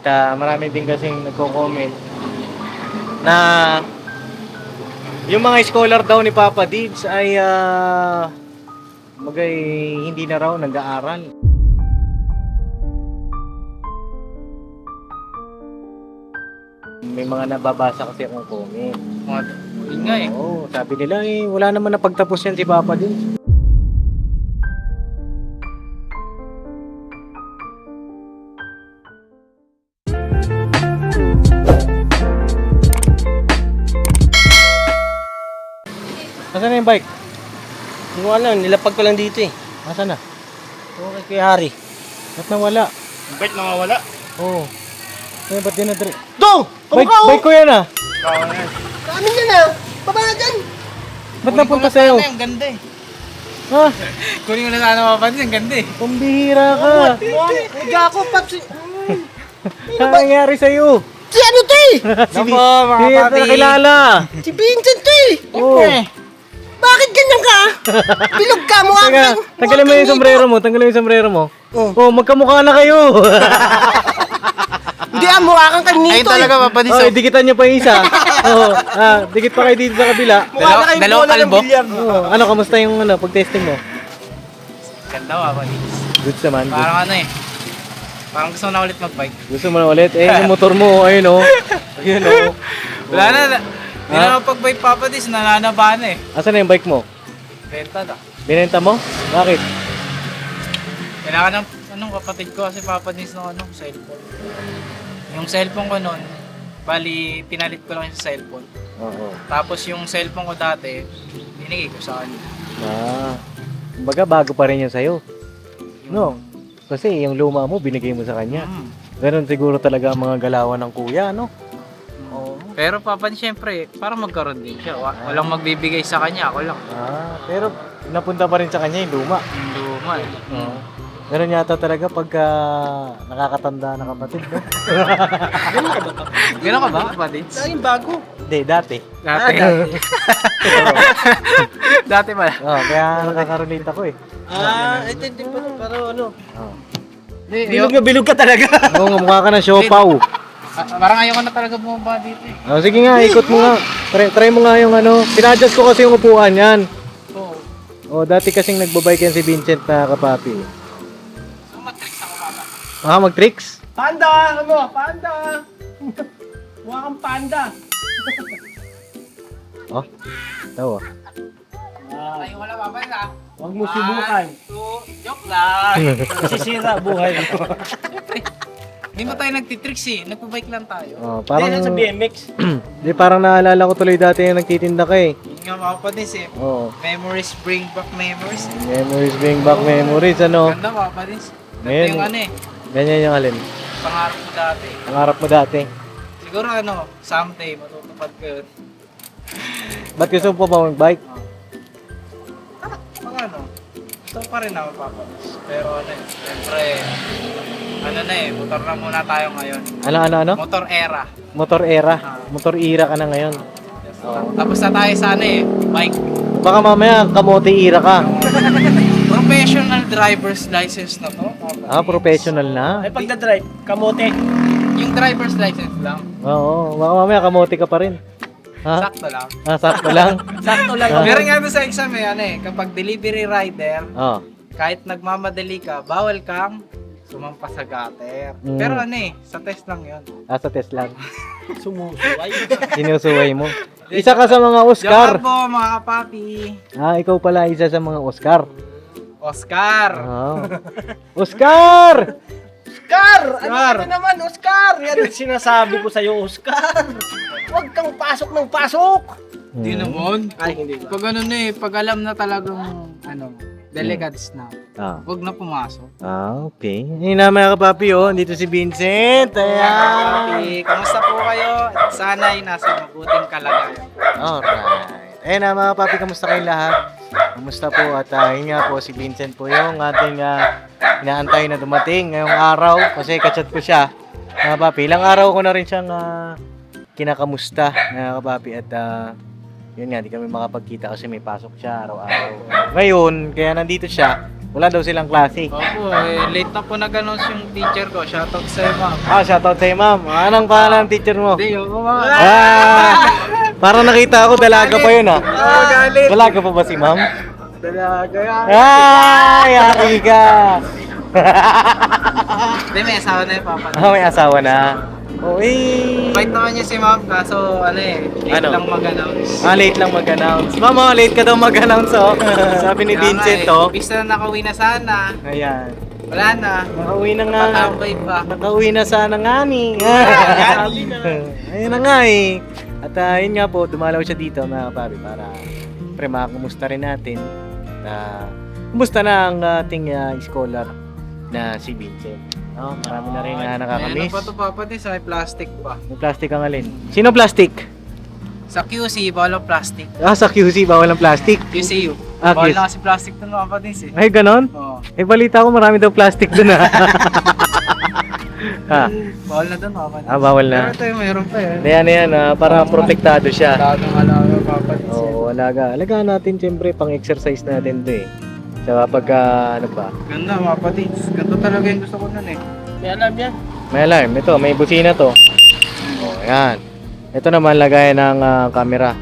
At marami din kasing nagko-comment na yung mga scholar daw ni Papa Dids ay magay hindi na raw nag-aaral. May mga nababasa kasi akong comment. Yun nga eh. Oo, sabi nila wala naman napagtapos yan si Papa Dids. Nasaan na yung bike? Hindi ko alam, nilapag ko lang dito eh. Nasaan na? Okay, kay Hari. Ba't nawala? Yung bike nawawala. Oo. Kaya ba't din na dre? Dong! Bike ko yan ah! Kami na na! Baba na dyan! Ba't napunta sa'yo? Ang ganda eh. Ha? Kunin ko na sana mapansin, ang ganda eh. Pambihira ka! Higa ako, Paps. Ano nangyari sa'yo? Si ano to eh? Napo, mga Hindi papi. na nakilala! Si Vincent to eh! Oo! Bakit ganyan ka? Bilog ka, mukha Teka, kang... tanggalin mo yung sombrero mo, tanggalin mo yung sombrero mo. Oh. Magkamukha na kayo! Hindi mukha kang Ayun kanito talaga, eh. Papa Dids. Oh, dikitan nyo pa yung isa. Dikit pa kayo dito sa kabila. Mukha na kayong dalawang bola ng kalbo? bilyar. Ano, kamusta yung pag-testing mo? Ganda, Papa Dids. Goods naman. Goods. Parang ano eh. Parang gusto ko na ulit mag-bike. Gusto mo na ulit? Yung motor mo, ayun o. Ayun o. Wala na. Hindi na pag-bike, Papa Dids. Nananaba na eh. Asan na yung bike mo? Benta na. Binenta mo? Bakit? Kailangan ng kapatid ko kasi Papa Dids ng cellphone. Yung cellphone ko noon, bali pinalit ko lang yung cellphone. Oo. Tapos yung cellphone ko dati, binigay ko sa kanya. Kumbaga bago pa rin yun sa'yo. No? Kasi yung luma mo, binigay mo sa kanya. Ganon siguro talaga ang mga galawan ng kuya, no? Oo. Pero Papa, siyempre, para magkaroon din siya. Walang magbibigay sa kanya, ako lang. Pero napunta pa rin sa kanya yung luma. Yung luma eh. Ganon yata talaga pagka nakakatanda na kapatid, no? Gano'n ka ba, kapatid? Laging bago. Hindi, dati. Dati. Dati pala. Kaya nakaka-relate ako eh. Ito pa pero ano. Bilog ka talaga. Oo nga, mukha ka ng siopaw. Parang ayoko na talaga bumaba dito eh. Sige nga, ikot mo nga. Try mo nga yung Pinadjust ko kasi yung upuan yan. Oo. Dati kasing nagbabike yan si Vincent na kapapi. So, matrix ako, Papa. Mag-tricks? Panda! Ano? Panda! Mukha kang panda. Tawa. Tayo wala, Papa, ha? Huwag mo subukan. Joke lang. Masisira buhay mo. Hindi mo tayo nagtitricks eh. Nagpabike lang tayo. Parang, Dahil sa BMX. di, parang naalala ko tuloy dati yung nagtitinda ka eh. Yun nga, Papa Dids eh. Oo. Memories bring back memories eh. Memories bring back memories, ano? Ganda, Papa Dids. Ganda Ngayon, yung ano eh. Ganyan yung alin. Pangarap ko dati. Pangarap mo dati. Siguro someday matutupad ko yun. Ba't gusto mo pa ba mag-bike? Gusto pa rin ako, Papa Dids. Pero siyempre, motor na muna tayo ngayon. Ano? Motor era. Motor era. Motor era ka na ngayon. Tapos na tayo sa bike. Baka mamaya kamote era ka. Professional driver's license na to. Papa Dids. Professional na. Ay pagdadrive, kamote. Yung driver's license lang. Oo, baka mamaya kamote ka pa rin. Ha? Sakto lang. Sakto lang. Sakto lang. Meron nga doon sa exam kapag delivery rider, Oo. kahit nagmamadali ka, bawal kang sumampa sa gutter. Mm. Pero sa test lang yun. Sa test lang. Sumusuway. Sinusuway mo. Isa ka sa mga Oscar. Joke po, mga kapapi. Ikaw pala isa sa mga Oscar. Oscar! Oscar! Oscar! Ano ka naman, Oscar? Yan ang sinasabi ko sa'yo, Oscar. Huwag kang pasok ng pasok. Hindi naman. Ay, hindi ba? Pag pag alam na talagang delegates na, huwag na pumasok. Okay. Yun na mga kapapi, dito si Vincent. Ayan. Kapapi, kamusta po kayo? At sana'y nasa mabuting kalagayan. Alright. Ayun na mga kapapi, kamusta kayong lahat? Kamusta po? At yun nga po, si Vincent po yung ating inaantay na dumating ngayong araw. Kasi kachat ko siya. Mga kapapi, ilang araw ko na rin siyang kinakamusta mga kapapi. At yun nga, di kami makapagkita kasi may pasok siya araw-araw. Ngayon, kaya nandito siya, Wala daw silang klase. Opo, late na po nag-announce yung teacher ko. Shoutout sa'yo, ma'am. Shoutout sa'yo, ma'am. Anong pangalan ng teacher mo? Hindi, yung mga... Parang nakita ako, dalaga pa yun, galit. Dalaga pa ba si ma'am? Dalaga yan. Yaki ka! Hindi, may asawa na yung papa. May asawa na. Uy! Bait naman niya si ma'am, kaso late Ano? lang mag-announce. Late lang mag-announce. Ma'am, late ka daw mag-announce, oh. Sabi ni Vincent, oh. Ibig na nakauwi na sana. Ayan. Wala na. Nakauwi na nga. Patambay pa. Nakauwi na sana nga ni. Ayun na nga eh. At yun nga po, dumalaw siya dito mga kapapi para pre makakumusta rin natin na kumusta na ang ating scholar na si Vincent. Oh, marami na rin Ano nakakamiss. pa ito papa din sa may plastic pa. May plastic ang alin. Sino plastic? Sa QC, bawal ang plastic. Sa QC, bawal ang plastic. QCU. QC. Bawal na kasi plastic doon mga padis eh. Ay, ganon? Oo. Balita ko marami daw plastic dun Bawal na doon mga padis. Bawal na. Pero ito yung mayroon pa eh. Ayan, para protektado siya. Talagang alaga mga padis. Oo, alaga. Alagaan natin siyempre pang-exercise natin to eh. Tsaka pagka, ano ba? Ganda mga padis. Ganito talaga yung gusto ko nun eh. May alarm yan. May alarm. Ito, may busina to. Oh, ayan. Ito naman lagayan ng camera.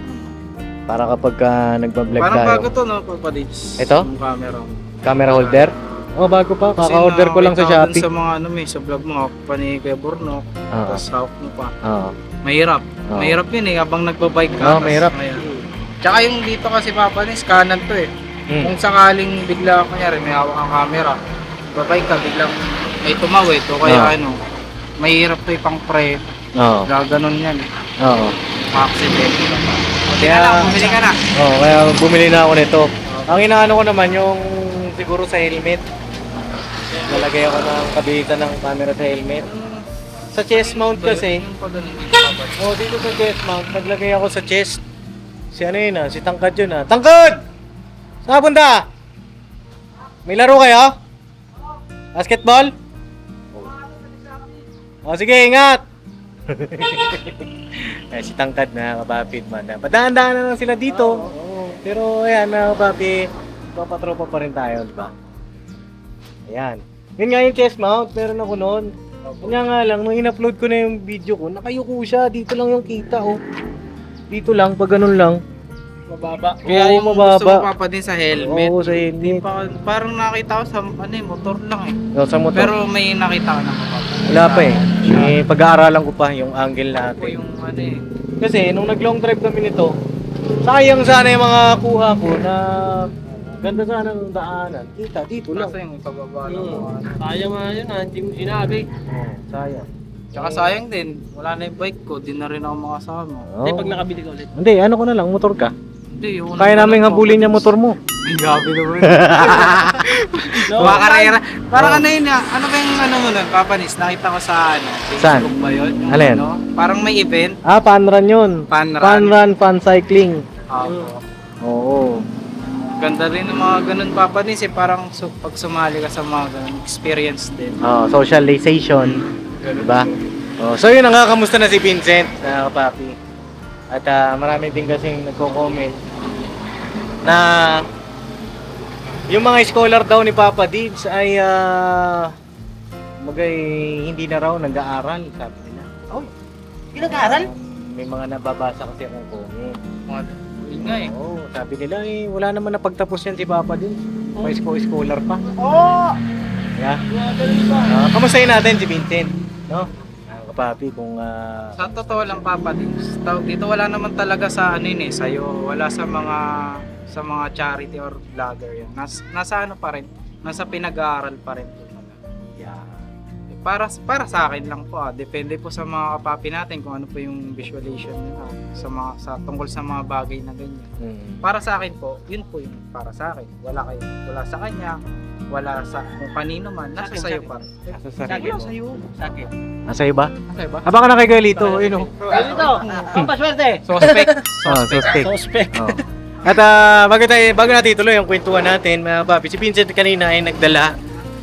Para kapag nagbablog Parang tayo. bago to no, padis. Ito? Yung camera. Camera holder? Oh, bago pa. Kaka-order ko lang sa nakakita ko dun Shopee. Sa mga ano may, sa vlog mo, pa ni Kuya Bornok. Oo. Tapos hawak mo pa. Oo. Mahirap. Oo. Mahirap yun eh, habang nagbabike ka. Oo, tas mahirap. Tsaka yung dito kasi Papa Nis, kanan to eh. Kung sakaling bigla, kunyari may hawak ang camera, babike ka, biglang may tumawid o kaya ano, mahirap to ipang pre. Oo. Gaganon yan eh. Oo. Accident. Buti Kaya- na lang, bumili ka na. Oo, kaya bumili na ako nito. Ang inaano ko naman yung siguro sa helmet. Lalagay ako ng kabitan ng camera sa helmet. Sa chest mount kasi, Yung pa dun, hindi Papa Nis. dito sa chest mount, naglagay ako sa chest. Si ano yun si Tangkad yun Tangkad! Saan ka punta? May laro kayo? Basketball? Sige, ingat! Si Tangkad na kabapid man. Padaan-daan na lang sila dito. Pero ayan na kabapid, papatropa pa rin tayo, di ba? Ayan. Yun nga yung chest mount, meron ako noon. Kanya nga lang, nung in-upload ko na yung video ko, nakayuko siya. Dito lang yung kita, oh. Dito lang, pag ganun lang. Mababa. Oo, Kaya yung mababa. gusto mo Papa din sa helmet. Oo, sa helmet. Parang nakita ko sa motor lang eh. No, sa motor. Pero may nakita ka na Papa. Wala pa eh. Pag-aaralan ko pa yung angle Ako natin. yung ano eh. Kasi nung nag-long drive kami nito, sayang sana yung mga kuha ko na ganda sana ng daanan. Kita, dito lang. Nasa yung pababa ng Hmm. mga ano. Sayang nga yun, hindi mo sinabi. Sayang. Tsaka sayang din, wala na yung bike ko, di na rin ako makasama. Oh. Hindi, pag nakabili ka ulit. Hindi, ano ko na lang, motor ka. Hindi, yung Kaya namin habulin yung motor mo. Ay, gabi naman. Kumakarera. Parang ano yun ano ba yung ano mo nun, Papa Nis? Nakita ko sa ano, Saan? Facebook ba yun? Yung Alin? Ano, parang may event. Fun run yun. Fun run. Fun run, fun cycling. Oo. Ganda rin ng mga ganun Papa Nis eh, parang pag sumali ka sa mga ganun, experience din. Socialization. Diba? So yun nga, kamusta na si Vincent, kapapi. At marami din kasing nagko-comment na yung mga scholar daw ni Papa Dibs ay hindi na raw nag-aaral, sabi nila. Oh, pinag-aaral? May mga nababasa kasi akong comment. Yun nga eh. Oo, sabi nila wala naman napagtapos yan si Papa Dibs. May scholar pa. Oo! Yeah. Kamustahin natin si Vincent, no? Kapapi, kung Sa totoo lang Papa Dibs, dito wala naman talaga sa ano yun eh, sa'yo, wala sa mga charity or vlogger yan. Nasa ano pa rin, nasa pinag-aaral pa rin po. yeah. Para sa akin lang po depende po sa mga kapapi natin kung ano po yung visualization nila sa tungkol sa mga bagay na ganyan. Para sa akin po, yun po yung para sa akin. Wala sa kanya, wala sa kung kanino man, nasa Sa akin, sayo sa pa rin. Nasa Sa sarili akin, mo. sa'yo. Sa akin. Nasa iba? Nasa iba? Baka na kay Galito, yun o. Dito, ang paswerte. Suspect. Suspect. Suspect. Oh. At bago natin ituloy yung kwentuhan natin, mga papi, si Vincent kanina ay nagdala.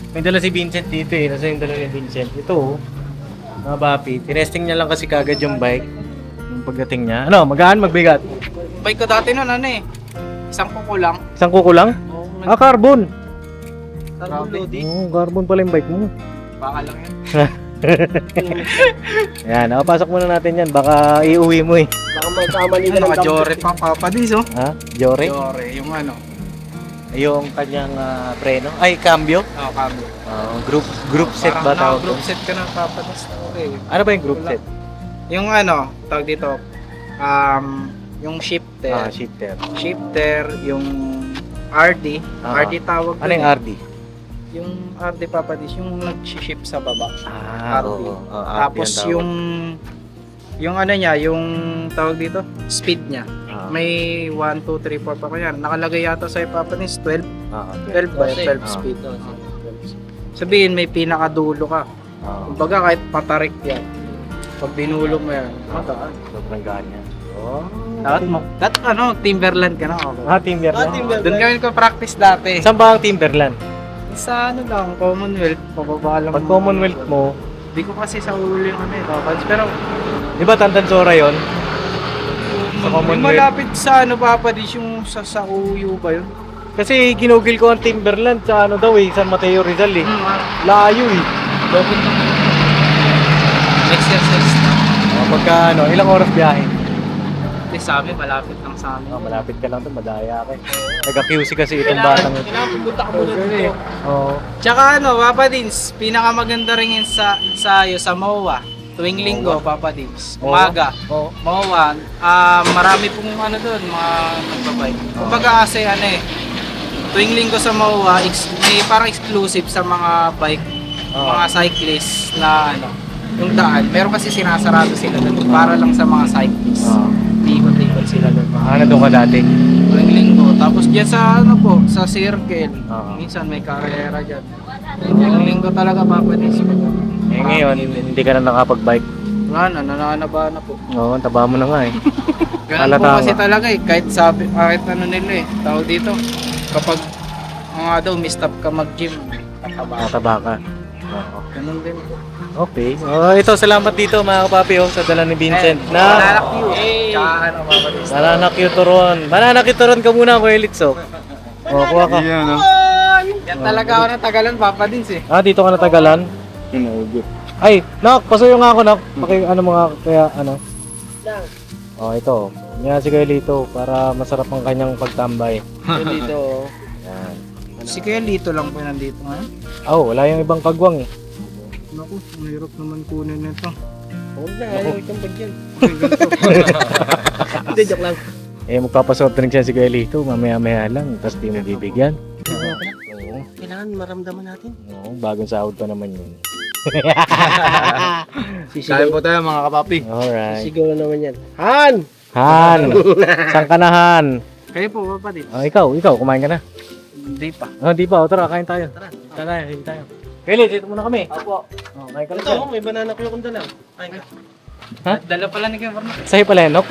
May dala si Vincent dito eh. Nasa yung dala ni Vincent. Ito oh. Mga papi, tinesting niya lang kasi kagad yung bike. Yung pagdating niya. Ano, magaan, magbigat? Bike ko dati nun ano eh, isang kuko lang. Isang kuko lang? Carbon. Carbon Grabe. loading. Carbon pala yung bike mo. Baka lang yan. Yan, pasok muna natin yan. Baka iuwi mo eh. Baka magkamali ka ng Naka-jore pa papadis oh. Ha? Jore? Jore, yung ano. Yung kanyang preno. Ay, cambio. Oh, cambio. Group set ba tawag Group doon? set ka na papadis. Okay. Ano ba yung group Wala. set? Yung ano, tawag dito, yung shifter. Shifter. Shifter, yung RD. Ah. RD tawag Ano yung dun eh. RD? Yung RD papadis, yung nag-shift sa baba. RD. oo. Tapos yung ano niya, yung tawag dito, speed niya. May 1, 2, 3, 4 pa kanya. Nakalagay yata sa ipapanis 12 ba? 12 speed. Sabihin may pinakadulo ka. Kumbaga kahit patarik yan. Pag binulong mo yan, mataan. Sobrang ganyan. Timberland ka na ako. Timberland. Timberland. Doon kami ko practice dati. Saan ba ang Timberland? Sa ano lang, Commonwealth, pababa lang. Pag Commonwealth mo, Hindi ko kasi sa ulo yung ano eh. Pero di ba Tandansora yun? Sa yung Commonwealth. malapit sa ano papadis yung sa Uyo ba yun? Kasi ginugil ko ang Timberland sa ano daw eh, San Mateo Rizal eh. Layo eh. Next year sa Pagka ilang oras biyahe? sa amin, malapit lang sa amin. Malapit ka lang to, madaya ka eh. Nag-QC kasi itong batang ito. Kailangan pumunta ka muna dito. Oo. Tsaka Papa Dins, pinakamaganda rin yun sa MOA. Tuwing linggo, Papa Dins. Umaga. Oo. MOA, marami pong doon, mga nagbabike. Kumbaga kasi tuwing linggo sa MOA, may parang exclusive sa mga bike, mga cyclists na yung daan. Meron kasi sinasarado sila doon para lang sa mga cyclists. Ikot-ikot sila doon. Doon ka dati? Tuwing linggo. Tapos dyan sa sa circle. Oo. Minsan may karera dyan. Tuwing linggo talaga papadis ko. Ngayon, hindi ka na nakapag-bike. Wala na, nananaba na po. Oo, taba mo na nga eh. Ganun Halata po kasi nga. talaga kahit nila tawag dito. Kapag daw mistap ka mag-gym, tataba. Nataba ka. Oo. Ganun din po. Okay. Ito, salamat dito mga kapapi sa dala ni Vincent Banana na Q. Tsaka papadis. Banana Q-Turon. Banana Q-Turon ka muna, Kuya Litso. Kuha ka. Yan talaga ako natagalan papadis eh. Dito ka natagalan? Ay, Nak, pasuyo nga ako, Nak. Mga, kaya, ito. Yan si Kuya Lito para masarap ang kanyang pagtambay. Dito. Yan. Si Kuya Lito lang po nandito ngayon. Wala yung ibang kagwang eh. Naku, mahirap naman kunin nito. Huwag na, ayaw itong bagyan. Hindi, joke lang. Magpapasoft drink siya si Kuya Lito, mamaya-maya lang, tapos di mo bibigyan. Oo. Kailangan maramdaman natin. Oo, bagong sahod pa naman yun. Kain po tayo mga kapapi. Alright. Sigaw na naman yan. Han! Han! Saan ka na, Han? Kayo po, papadis. Ikaw, kumain ka na. Hindi pa. Di ba? Tara, kain tayo. Tara, kain tayo. Kaya dito muna kami. Apo. Kain ka na Ito, may banana ko yung dala. Ay, ka. Dala pala ni Kuya Verno. Sa'yo pala, Enok?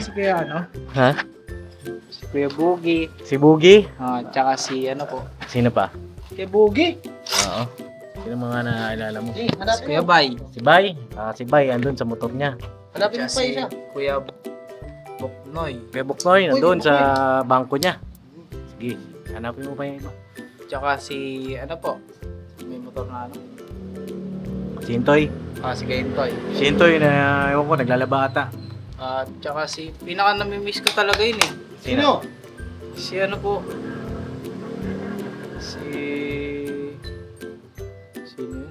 Si Kuya Ha? si Kuya Boogie. Si Boogie? Tsaka si po. Sino pa? Kay Boogie. Oo. Sino mga naaalala mo? Eh, Si hanapin Kuya mo. Bay. Si Bay. Si Bay, andun sa motor niya. Hanapin mo Tsaka pa si isa. Kuya Boknoy. Kuya Buknoy, nandun Uy, sa bangko niya. Sige, hanapin mo pa yung iba. Tsaka si po. May motor na Sintoy. Si Gaintoy. Sintoy na, ewan ko, naglalaba ata. Tsaka si pinaka namimiss ko talaga yun eh. Sino? Si po. Sino yun?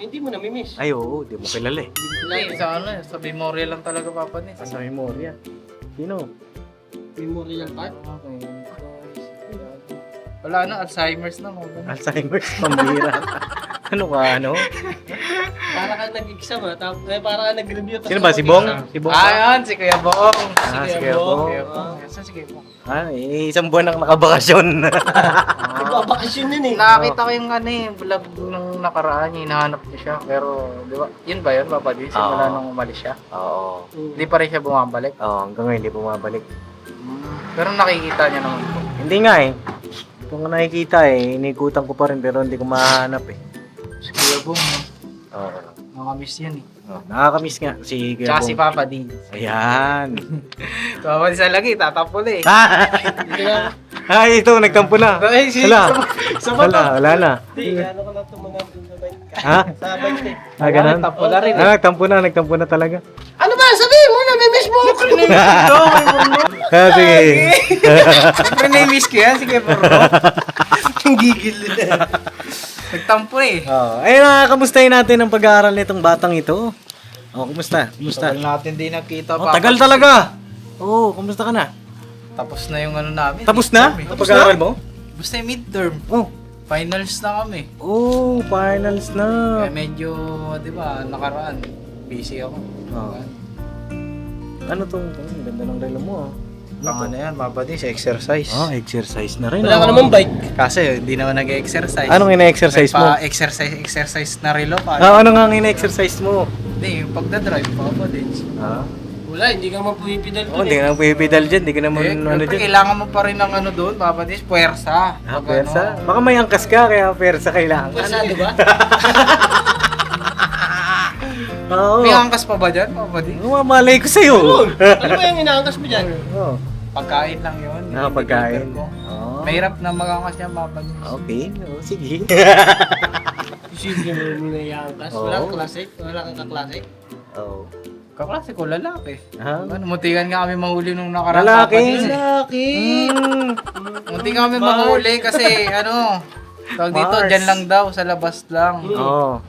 Hindi mo namimiss. Ay, oo, di mo kilala eh. Hindi, sa memorya lang talaga papanis. Sa memorya. Sino? Memorial Park. Okay. Wala na, Alzheimer's na mo. Alzheimer's, pambira. Ano ka, Para ka nag-exam ha. Para ka nag-review. Sino ba, si Bong? Si Bong ba? Yun, si Kuya Bong. Si Kuya Bong. Saan si Kuya Bong? Isang buwan nang nakabakasyon. Nagbabakasyon yun eh. Nakakita ko yung vlog nung nakaraan, hinahanap niya siya. Pero, di ba, yun ba yun, Papa Di? Simula nung umalis siya. Oo. Hindi pa rin siya bumabalik. Oo, hanggang ngayon hindi bumabalik. Pero nakikita niya naman po. Hindi nga eh. Kung nakikita inikutan ko pa rin pero hindi ko mahanap eh. Si Kuya Bong, no? Oo. Nakamiss yan eh. Oh, nakakamiss nga si Kuya Tsaka si Bong. Papa Din. Ayan. Papa Din sa lagi, tatapol eh. Ay, ito, nagtampo na. Ay, si- Wala, wala na. Hindi, ano ko na tumanap dun sa bike ka. Ha? Sa bike ka. Ah, ganun? Tampo na rin eh. Nagtampo na talaga. Ano ba? Sabihin mo, namimiss mo ako. Ah, sige. Siyempre na-miss ko yan, sige bro. Ang gigil na. Nagtampo eh. Oh, ayun na, kamustahin natin ang pag-aaral nitong batang ito. Oh, kumusta? Kumusta? Tagal natin di nagkita Oh, tagal talaga. Oh, kumusta ka na? Tapos na yung ano namin. Tapos na? midterm eh. Ang pag-aaral mo? Basta yung midterm. Oh. Finals na kami. Oh, finals na. Kaya medyo, di ba, nakaraan. Busy ako. Oh. Ano to? Ang ganda ng relo mo. Pang ano yan, mabadi sa exercise. Oh, exercise na rin. Wala ka oh. naman bike. Kasi hindi naman nag-exercise. Anong ina-exercise mo? Exercise na relo pa. Ano nga ang ina-exercise mo? Hindi, yung pagdadrive pa ba din. Ah? Wala, hindi ka mapumipidal Oh, hindi ka naman pipidal dyan. Hindi ka naman ano dyan. Kailangan mo pa rin ng ano doon, babadis, puwersa. Ah, Pag persa? ano. Baka may angkas ka, kaya persa kailangan. Pasado ba? Oo. May angkas pa ba dyan, babadis? Malay ko sa'yo. Ano ba yung inaangkas mo dyan? Oo. Pagkain lang yun. Ah, pagkain. Ko. Oo. Mahirap na mag-angkas niya, babadis. Okay, oh, sige. Sige mo na iangkas. Wala Oo. kang klase? Wala kang kaklase? Oh. Kaklase ko, lalaki. Ah? Ano, muntikan nga kami mahuli nung nakaraan. Lalaki. babadis eh. Lalaki! Muntikan kami mahuli kasi ano, tawag dito, Mars. dyan lang daw, sa labas lang. Oo.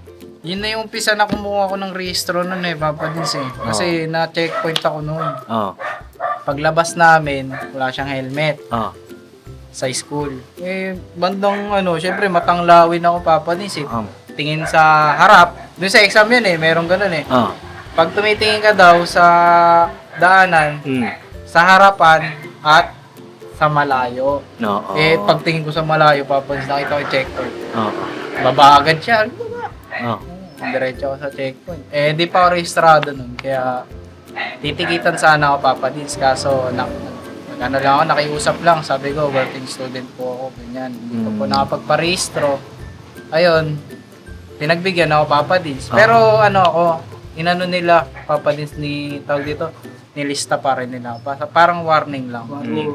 Yun na yung umpisa na kumuha ko ng rehistro nun eh, papadins eh. Kasi na-checkpoint ako nun. Oo. Paglabas namin, wala siyang helmet Oo. sa school. Eh, bandang ano, syempre matanglawin ako papadins eh. Tingin sa harap, dun sa exam yun eh, meron ganun eh. Oo. Pag tumitingin ka daw sa daanan, Mm. sa harapan at sa malayo. Oo. Eh, pagtingin ko sa malayo, papadins nakita ko yung checkpoint. Oo. Baba agad siya. Oo. Diretso ako sa checkpoint. Eh, di pa ako rehistrado nun. Kaya, titikitan sana ako papadins. Kaso, ano lang ako, nakiusap lang. Sabi ko, working student po ako. Ganyan. Hindi ko po nakapagparehistro. Ayun, pinagbigyan ako papadins. Pero, ano ako, inano nila, papadins ni, tawag dito, nilista pa rin nila. Parang warning lang. Warning.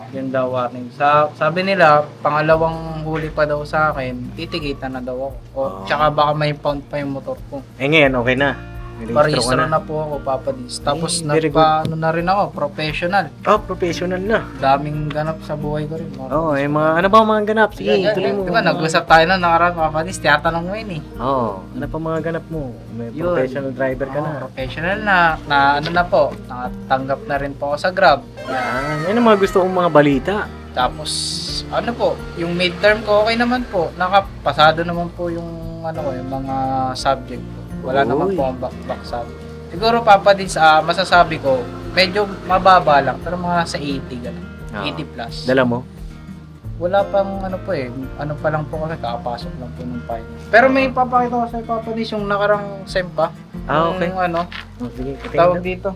Yun daw warning. Sabi nila, pangalawang huli pa daw sa akin, titikitan na daw ako. O, tsaka baka may pound pa yung motor ko. Eh ngayon, okay na. Nirehistro Parehistro ka na po ako, papadis. Tapos very ano na rin ako, professional. Oh, professional na. Daming ganap sa buhay ko rin. Oo, mga, ano ba ang mga ganap? Sige, tuloy mo. Di ba, nag-usap tayo na nakaraan, papadis, tiyatanong mo yun eh. Oo, ano pa mga ganap mo? May Yun. professional driver ka na. Professional na ano na po, nakatanggap na rin po ako sa Grab. Yan ang mga gusto kong mga balita. Tapos, ano po, yung midterm ko, okay naman po. Nakapasado naman po yung, ano ko, yung mga subject ko. Wala Uy. naman po ang back subject. Siguro, papadis, masasabi ko, medyo mababa lang, pero mga nasa 80 ganun. Oo. 80 plus. Dala mo? Wala pang ano po eh, ano pa lang po kasi kakapasok lang po ng final. Pero may papakita ko sa papadis yung nakarang SEM pa. Ah, okay. Yung ano, Oh, sige, tawag patingin. dito.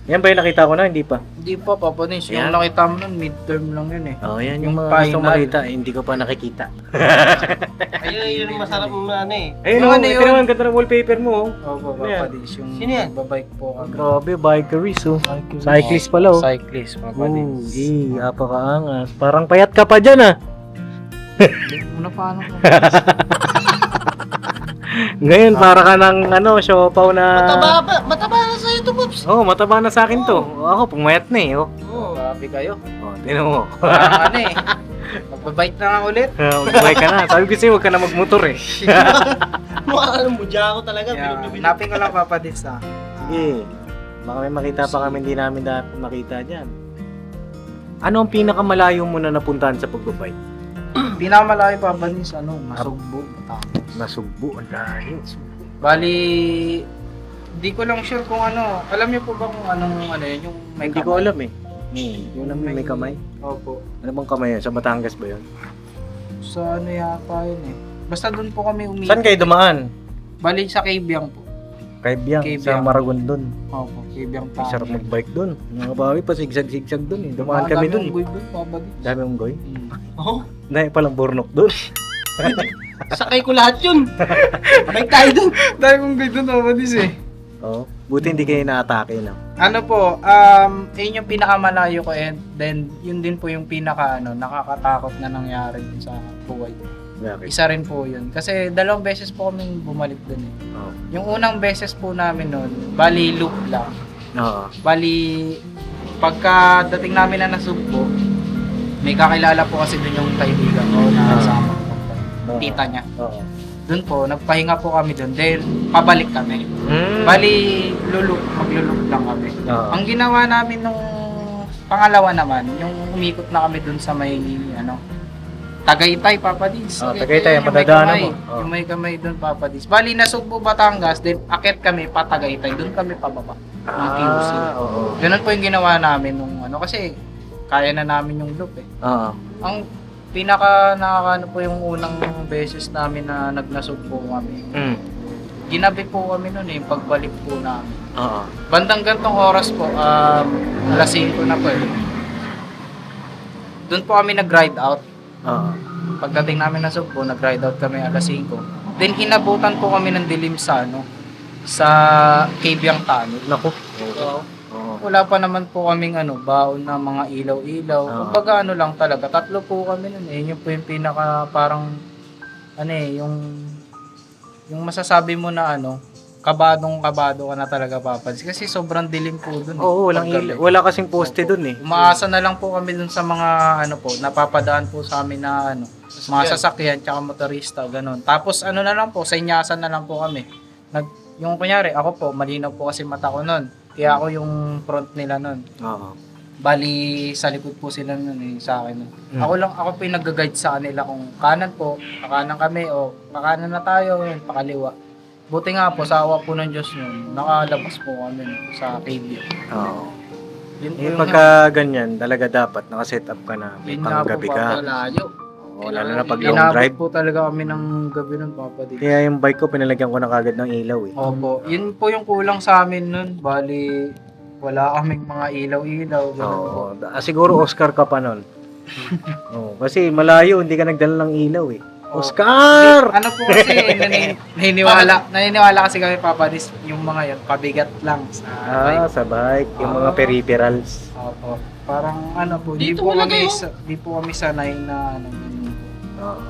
Yan ba yung nakita ko na? Hindi pa. Hindi pa papadis, Ayan. yung nakita mo nun, midterm lang yun eh. Oh, yan yung Yung mga gusto final. makita. Eh, hindi ko pa nakikita. Ayun, yun yung masarap mo ano eh. Ayun, Yung oh, ano ito yun? naman, ganda ng wallpaper mo. Oh. Opo, Ano yan? papadis, yung Sino yan? babike po kami. Grabe, bikeries oh. Cyclist pala oh. Cyclist, papadis. Ooh, apakaangas. Parang payat ka pa dyan ah. Ano paano ko? Ngayon, para ka ng ano, siopaw na... Mataba na sa'yo to, Pops. Oh, mataba na sa akin to. Ako, pumayat na eh. Oh, Oo. Grabe kayo. oh tinan mo. Parang ano eh. Magbabike na nga ulit. Magbay ka na. Sabi ko sa'yo, huwag ka na magmotor eh. Mukha ka ng mudya ako talaga. Yeah, Binibili. hanapin ko lang papadis Sige. Baka may makita pa kami, hindi namin dapat makita dyan. Ano ang pinakamalayo mo na napuntahan sa pagbabay? Pinakamalayo papadis, Masugbo. Batangas. Nasugbo, ang layo. Bali, di ko lang sure kung ano. Alam niyo po ba kung anong ano yun? Yung may Hindi ko kamay? alam eh. Yung alam mo, may kamay. Opo. Ano bang kamay yun? Sa Batangas ba yun? Sa ano yata yun eh. Basta doon po kami umiikot. Saan kayo dumaan? Bali sa Cabiang po. Kay Biang, sa Biang. Maragondon. Opo, Cabiang pa. Sarap magbike doon. Mga bawi pa, sigsag-sigsag doon eh. Dumaan kami doon. Dami papadis. Dami mong goy. Mm. Oh, Dahil palang burnok doon. Sakay ko lahat yun. Sakay tayo dun. Dahil kong guide doon, Papadis eh. Oo. Buti hindi kayo na-atake, no? Ano po, yun yung pinakamalayo ko and then yun din po yung nakakatakot na nangyari dun sa buhay. Bakit? Isa rin po yun. Kasi 2 beses po kaming bumalik dun eh. Oo. Yung unang beses po namin nun, bali loop lang. Oo. Bali, pagka dating namin na nasugpo, may kakilala po kasi dun yung kaibigan ko na kasama ko. Tita niya. Oo. Dun po, nagpahinga po kami dun. Then, pabalik kami. Bali, maglulup lang kami. Oo. Ang ginawa namin nung pangalawa naman, yung umikot na kami dun sa may, Tagaytay, Papadis. Tagaytay, yung may madadaanan kamay. mo. Oo. Yung may kamay dun, Papadis. Bali, Nasugbo, Batangas, then akit kami pa Tagaytay. Dun kami pababa. Ng QC. Oo. Ganun po yung ginawa namin nung kasi kaya na namin yung loop eh. Oo. Ang pinaka nakakaano po yung unang beses namin na nagnasugbo kami. Ginabi po kami noon yung pagbalik po namin. Oo. Bandang gantong oras po, alas 5 na po eh. Doon po kami nag-ride out. Oo. Pagdating namin na Sugbo, nag-ride out kami alas 5. Then inabutan po kami ng dilim sa sa Cabyang Tanod. Naku. Oo. Oo. Wala pa naman po kaming baon na mga ilaw-ilaw. Oo. Kumbaga lang talaga. 3 po kami nun eh. Yun po yung pinaka parang yung masasabi mo na kabadong-kabado ka na talaga, Papads. Kasi sobrang dilim po dun. Oo, wala kasing poste dun eh. Umaasa na lang po kami dun sa mga napapadaan po sa amin na mga sasakyan tsaka motorista, ganun. Tapos na lang po, senyasan na lang po kami. Yung kunyari, ako po, malinaw po kasi mata ko nun. Kaya ako yung front nila nun. Oo. Bali, sa likod po sila nun sa akin. Ako po yung nag-guide sa kanila kung kanan po, pakanan kami o pakanan na tayo, pakaliwa. Buti nga po, sa awa po ng Diyos nun, nakalabas po kami sa KBO. Oo. Yun po Pagka ganyan, talaga dapat nakaset up ka na may Yun nga po, panggabi ka. Malayo. Oo, lalo na pag long Inabot drive. po talaga kami ng gabi nun, Papa Dave. Kaya yung bike ko, pinalagyan ko na kagad ng ilaw eh. Opo, yun po yung kulang sa amin nun. Bali, wala kaming mga ilaw-ilaw. ganun po. Oo. Siguro Oscar ka pa nun. Oo. Kasi malayo, hindi ka nagdala ng ilaw eh. Oo. Oscar! Ano po kasi, naniniwala kasi kami, Papa Dave, yung mga yun, pabigat lang sa bike. Sa bike. Yung mga peripherals. Opo. Parang po, di Dito po wala kayo. kami sanay na Oo.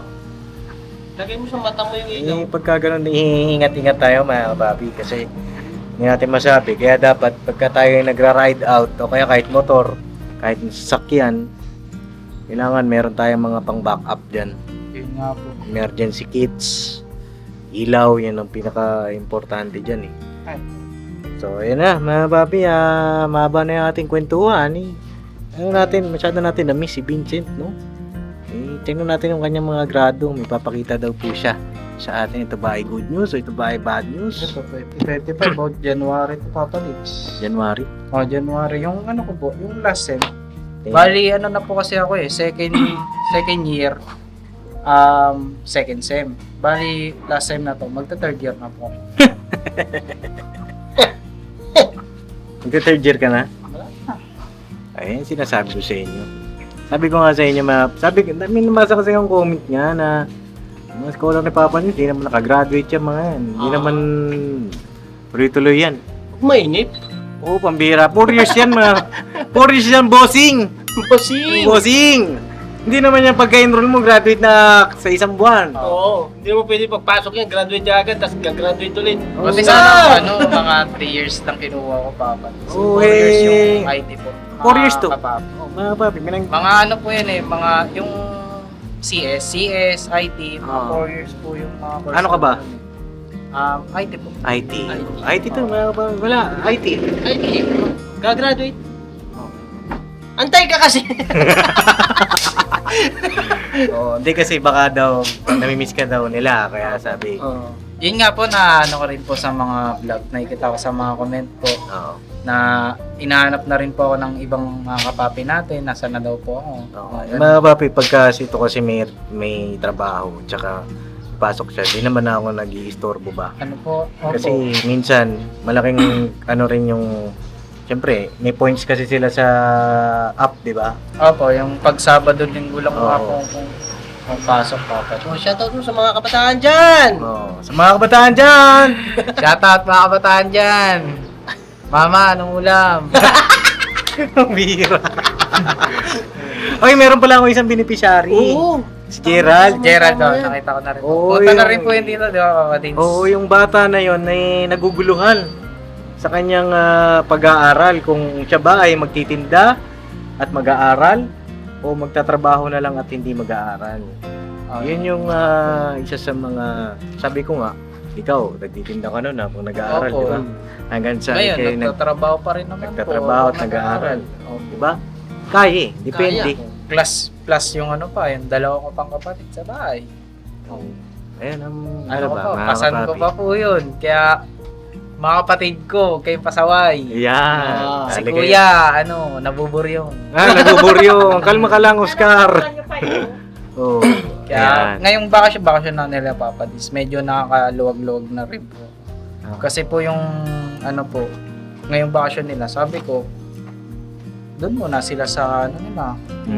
Lagay mo sa mata mo yung ilaw. Pagka ganun, iingat-ingat tayo mga kababi kasi hindi natin masabi. Kaya dapat pagka tayo nagra-ride out o kaya kahit motor, kahit sasakyan, kailangan meron tayong mga pang-backup dyan. Yun nga po. Emergency kits, ilaw, yan ang pinaka-importante dyan eh. Ay. So, yun na mga kababi, mahaba na yung ating kwentuhan eh. Masyado natin na-miss si Vincent, no? Tingnan natin yung kanyang mga grado. May papakita daw po siya sa atin. Ito ba ay good news o ito ba ay bad news? Ito po, 25 about January to Papa Dave. January. January. Yung ko po, yung last sem. Bali, na po kasi ako second year, second sem. Bali, last sem na to, magta-third year na po. Magka-third year ka na? Ayun, sinasabi ko sa inyo. Sabi ko nga sa inyo, may nabasa kasi yung comment niya na mga scholar ni Papa niyo, hindi naman nakagraduate yung mga yan. Hindi naman tuloy-tuloy yan. Mainit. Oo, pambira. 4 years yan, 4 years yan, bossing! Bossing. Bossing! Hindi naman yan pagka-enroll mo, graduate na sa isang buwan. Oo. Hindi mo pwede pagpasok yan, graduate ka agad, tapos gagraduate ulit. Kasi sana mga 3 years lang kinuha ko, Papa. Oo, 4 years eh. yung IT po. 4 years to? Kapapa. Mga papi, Mga po yan mga yung CS, IT, mga 4 years po yung mga course. Ano ka ba? IT po. IT. IT to, mga papi. Wala, IT. Ay, gagraduate. Antay ka kasi. Hindi kasi baka daw, namimiss ka daw nila, kaya sabi. Yun nga po na ko rin po sa mga vlog, nakikita ko sa mga comment po Oo. na inahanap na rin po ako ng ibang mga kapapi natin, nasa na daw po ako. Mga papi, pagka ito kasi may trabaho, tsaka pasok siya, di naman ako nag-iistorbo ba? Ano po? Opo. Kasi minsan, malaking rin yung, siyempre, may points kasi sila sa app, di ba? Opo, yung pag Sabado, Linggo lang Oo. ako kung Pasok, Papa. Oh, shoutout mo sa mga kabataan dyan! Oh, sa mga kabataan dyan! Shoutout mga kabataan dyan! Mama, anong ulam? Ang bihira. Okay, meron pala akong isang beneficiary. Oo! Si Gerald. Gerald, nakita ko na rin. Oo, Punta na yung- rin po yun dito, di ba, Papa Dins? Oo, yung bata na yon ay naguguluhan sa kanyang pag-aaral. Kung siya ba ay magtitinda at mag-aaral o magtatrabaho na lang at hindi mag-aaral. Yun yung isa sa mga, sabi ko nga, ikaw, nagtitinda ka nun kung nag-aaral, Opo. di ba? Hanggang sa Ngayon, ikay nagtatrabaho pa rin naman nagtatrabaho po. at nag-aaral. Opo. Di ba? Kaya depende. Plus yung ano pa, yung dalawa ko pang kapatid sa bahay. Ayan ang, Ano ba, pa, mga pasan ko kapapi? pa po yun. Kaya, mga kapatid ko, kayo pasaway. Yan. Si Talaga Kuya, nabuburyong. yun. Naguburyo. Kalma ka lang, Oscar. Oh, Kaya, ayan. ngayong bakasyon na nila, Papa Dis, medyo nakakaluwag-luwag na rin po. Kasi po yung, ngayong bakasyon nila, sabi ko, doon muna sila sa,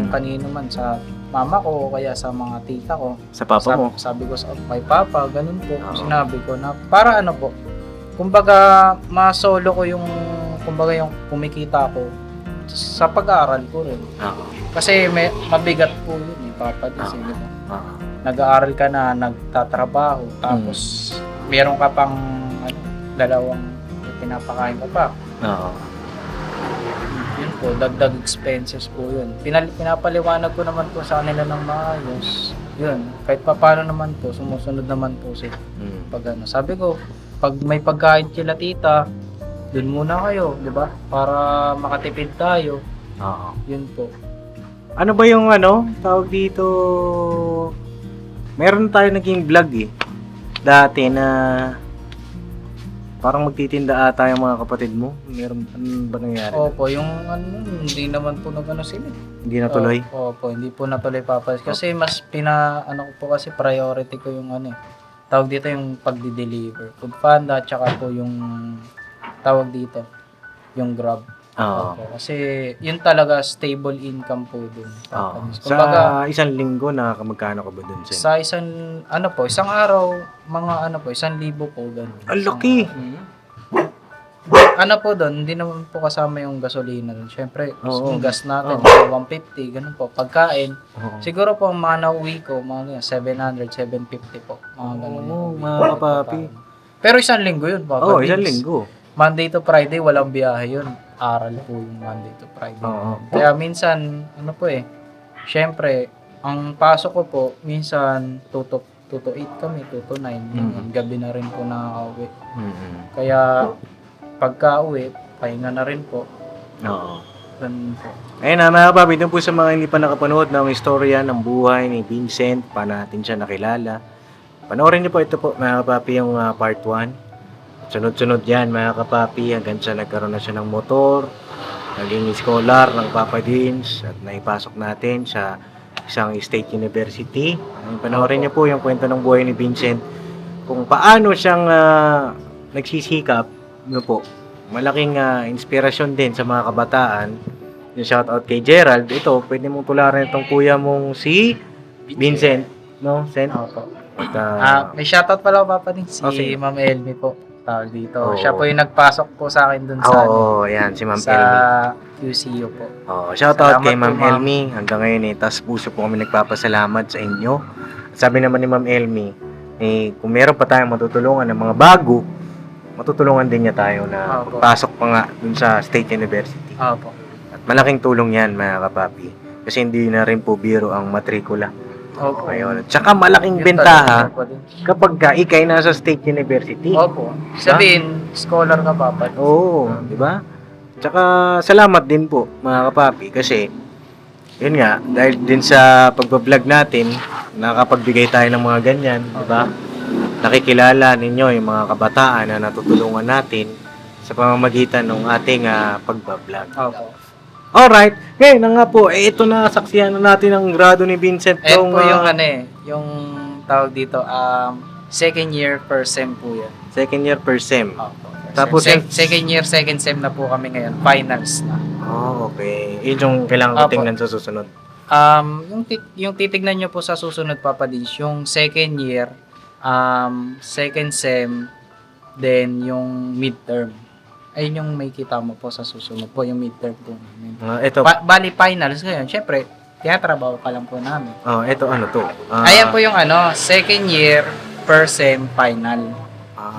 kanino man, sa mama ko, o kaya sa mga tita ko. Sa papa mo. Sabi ko sa kay Papa, ganun po. Oo. Sinabi ko na, para po, kumbaga, ma-solo ko yung, kumbaga yung kumikita ko sa pag-aaral ko rin. Oo. Kasi mabigat po yun, Papa. Kasi, di ba? Oo. Nag-aaral ka na, nagtatrabaho, tapos meron ka pang dalawang pinapakain ka pa. Oo. Yun po, dagdag expenses po yun. Pinapaliwanag ko naman po sa kanila ng maayos. Yun, kahit pa paano naman po, sumusunod naman po sila. Pag sabi ko, pag may pagkain sila tita, dun muna kayo, di ba? Para makatipid tayo. Oo. Yun po. Ano ba yung tawag dito? Meron tayo naging vlog dati na parang magtitinda ata yung mga kapatid mo. Meron ano ba nangyari? Opo, yung hindi naman po nagano sila. Hindi natuloy. Opo, hindi po natuloy Papa. Kasi mas ko po kasi priority ko yung tawag dito yung pagdi-deliver. Food Panda, tsaka po yung tawag dito, yung Grab. Oo. Opo, kasi yun talaga stable income po dun. Oo. Kumbaga, Sa isang linggo magkano ka ba dun, Sen? sa isang, isang araw, mga 1,000 po ganun. Ang laki! Po doon, hindi naman po kasama yung gasolina doon. Siyempre, Oo. yung gas natin, Oo. 150, ganun po. Pagkain, Oo. siguro po ang mga nauwi ko, mga 700, 750 po. Mga ganun. Oo, mga kapapi. Pero isang linggo yun, Papa. Oo, Vince. isang linggo. Monday to Friday, walang biyahe yun. Aral po yung Monday to Friday. Oo. Kaya minsan, syempre, ang pasok ko po, minsan 2 to 8 kami, 2 to 9. Gabi na rin po nakaka-uwi. Kaya, pagka uwi, pahinga na rin po. Oo. Ganun po. Ayun mga kapapi, doon po sa mga hindi pa nakapanood ng istorya ng buhay ni Vincent, paano natin siya nakilala. Panoorin niyo po ito po mga kapapi yung part 1. Sunod-sunod yan mga kapapi hanggang sa nagkaroon na siya ng motor, naging scholar ng Papa Dins at naipasok natin sa isang state university. Panoorin niyo po yung kwento ng buhay ni Vincent kung paano siyang nagsisikap. Po, malaking inspirasyon din sa mga kabataan. Yung shoutout kay Gerald. Ito, pwede mong tularan itong kuya mong si Vincent, no? Sen? Opo. At, May shoutout pala Papa din si sige. Ma'am Elmi po. Tawag dito. Oo. Siya po yung nagpasok po sa akin dun sa, yan, si Ma'am sa Elmi. UCU po. Shoutout Salamat kay Ma'am po, Ma'am. Elmi. Hanggang ngayon tas puso po kami nagpapasalamat sa inyo. Sabi naman ni Ma'am Elmi, kung meron pa tayong matutulungan ng mga bago, matutulungan din niya tayo na Opo. pasok pa nga dun sa State University. Opo. At malaking tulong yan mga kapapi. Kasi hindi na rin po biro ang matrikula. Opo. Ayun. At saka malaking Yun bentaha talaga po din. kapag ka ikay nasa State University. Opo. Sabihin, scholar ka Papa. Oo, di ba? Tsaka salamat din po mga kapapi kasi yun nga, dahil din sa pagbablog natin, nakapagbigay tayo ng mga ganyan, di ba? Nakikilala ninyo yung mga kabataan na natutulungan natin sa pamamagitan ng ating pagbablog. Opo. Alright, ngayon na nga po, ito na, saksiyan na natin ang grado ni Vincent. Ayan po yung yung tawag dito, second year per sem po yan. Second year per sem. Opo. Tapos second year, second sem na po kami ngayon. Finals na. Oh, okay. Yun yung kailangan ko Apo. tingnan sa susunod. Yung titignan nyo po sa susunod, Papa Dins, yung second year, second sem, then yung midterm. Ayun yung may kita mo po sa susunod po, yung midterm po namin. Ito, Bali finals ngayon, syempre, tinatrabaho pa lang po namin. ito ano to? Ayan po yung second year, first sem, final.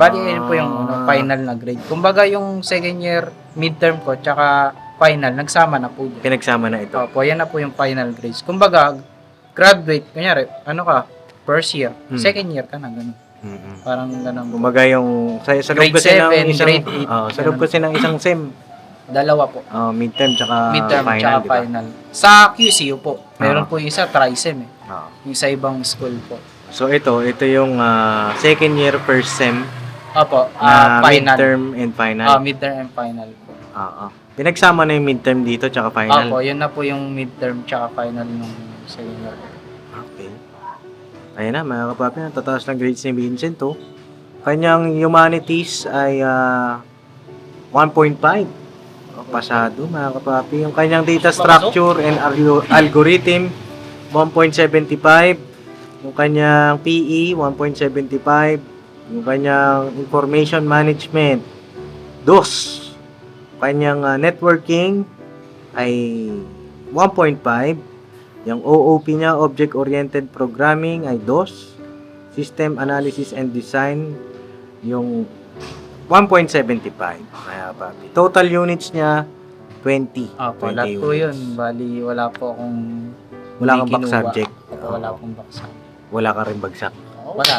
Bali, ayun po yung final na grade. Kumbaga yung second year, midterm ko, tsaka final, nagsama na po yun. Pinagsama na ito. Opo, yan na po yung final grades. Kumbaga, graduate, kunyari, first year, second year ka na, gano'n. Parang gano'n. Kumbaga yung sa loob Grade kasi ng 7, isang grade 8, sa loob kasi ng isang sem, Dalawa po. midterm tsaka Midterm, final, tsaka di ba? final. Sa QCU po, meron po yung isa, tri-sem eh. Yung sa ibang school po. So ito yung second year first sem Opo, na final. midterm and final. Midterm and final po. Pinagsama na yung midterm dito tsaka final. Opo, yun na po yung midterm tsaka final nung second year. Okay. Ayan na, mga kapapi, natataas ng grades ni Vincent, oh. Kanyang humanities ay 1.5. Pasado, mga kapapi. Yung kanyang data structure and algorithm, 1.75. Yung kanyang PE, 1.75. Yung kanyang information management, 2. Kanyang networking ay 1.5. Yung OOP niya, Object-Oriented Programming, ay 2. System Analysis and Design, yung 1.75. Kaya papi. Total units niya, 20. Opo, 20 lahat po units. yun. Bali, wala po akong Wala kang hindi back kinuha. subject. Opo, wala akong back subject. Wala ka rin bagsak. Wala.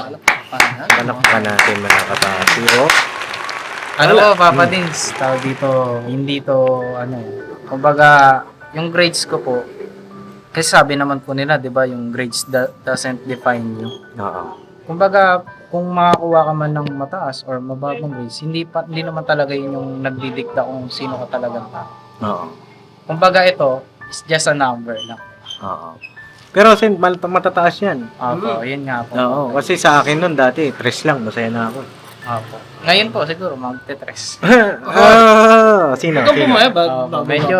Palakpakan natin, mga kapapi. Oh. Ano po, Papa Dins, tawag dito, hindi to, kumbaga, yung grades ko po, kasi sabi naman po nila, di ba, yung grades doesn't define you. Oo. Kumbaga, kung makakuha ka man ng mataas or mababang grades, hindi naman talaga yun yung nagdidikta kung sino ka talagang tao. Oo. Kumbaga ito, it's just a number lang. Oo. Pero matataas yan. Opo, yun nga po. Oo. Kasi sa akin nun dati, 3 lang. Masaya na ako. Opo. Ngayon po, siguro, magte-tres. Sino? Ikaw Sino? pumayag ba? Medyo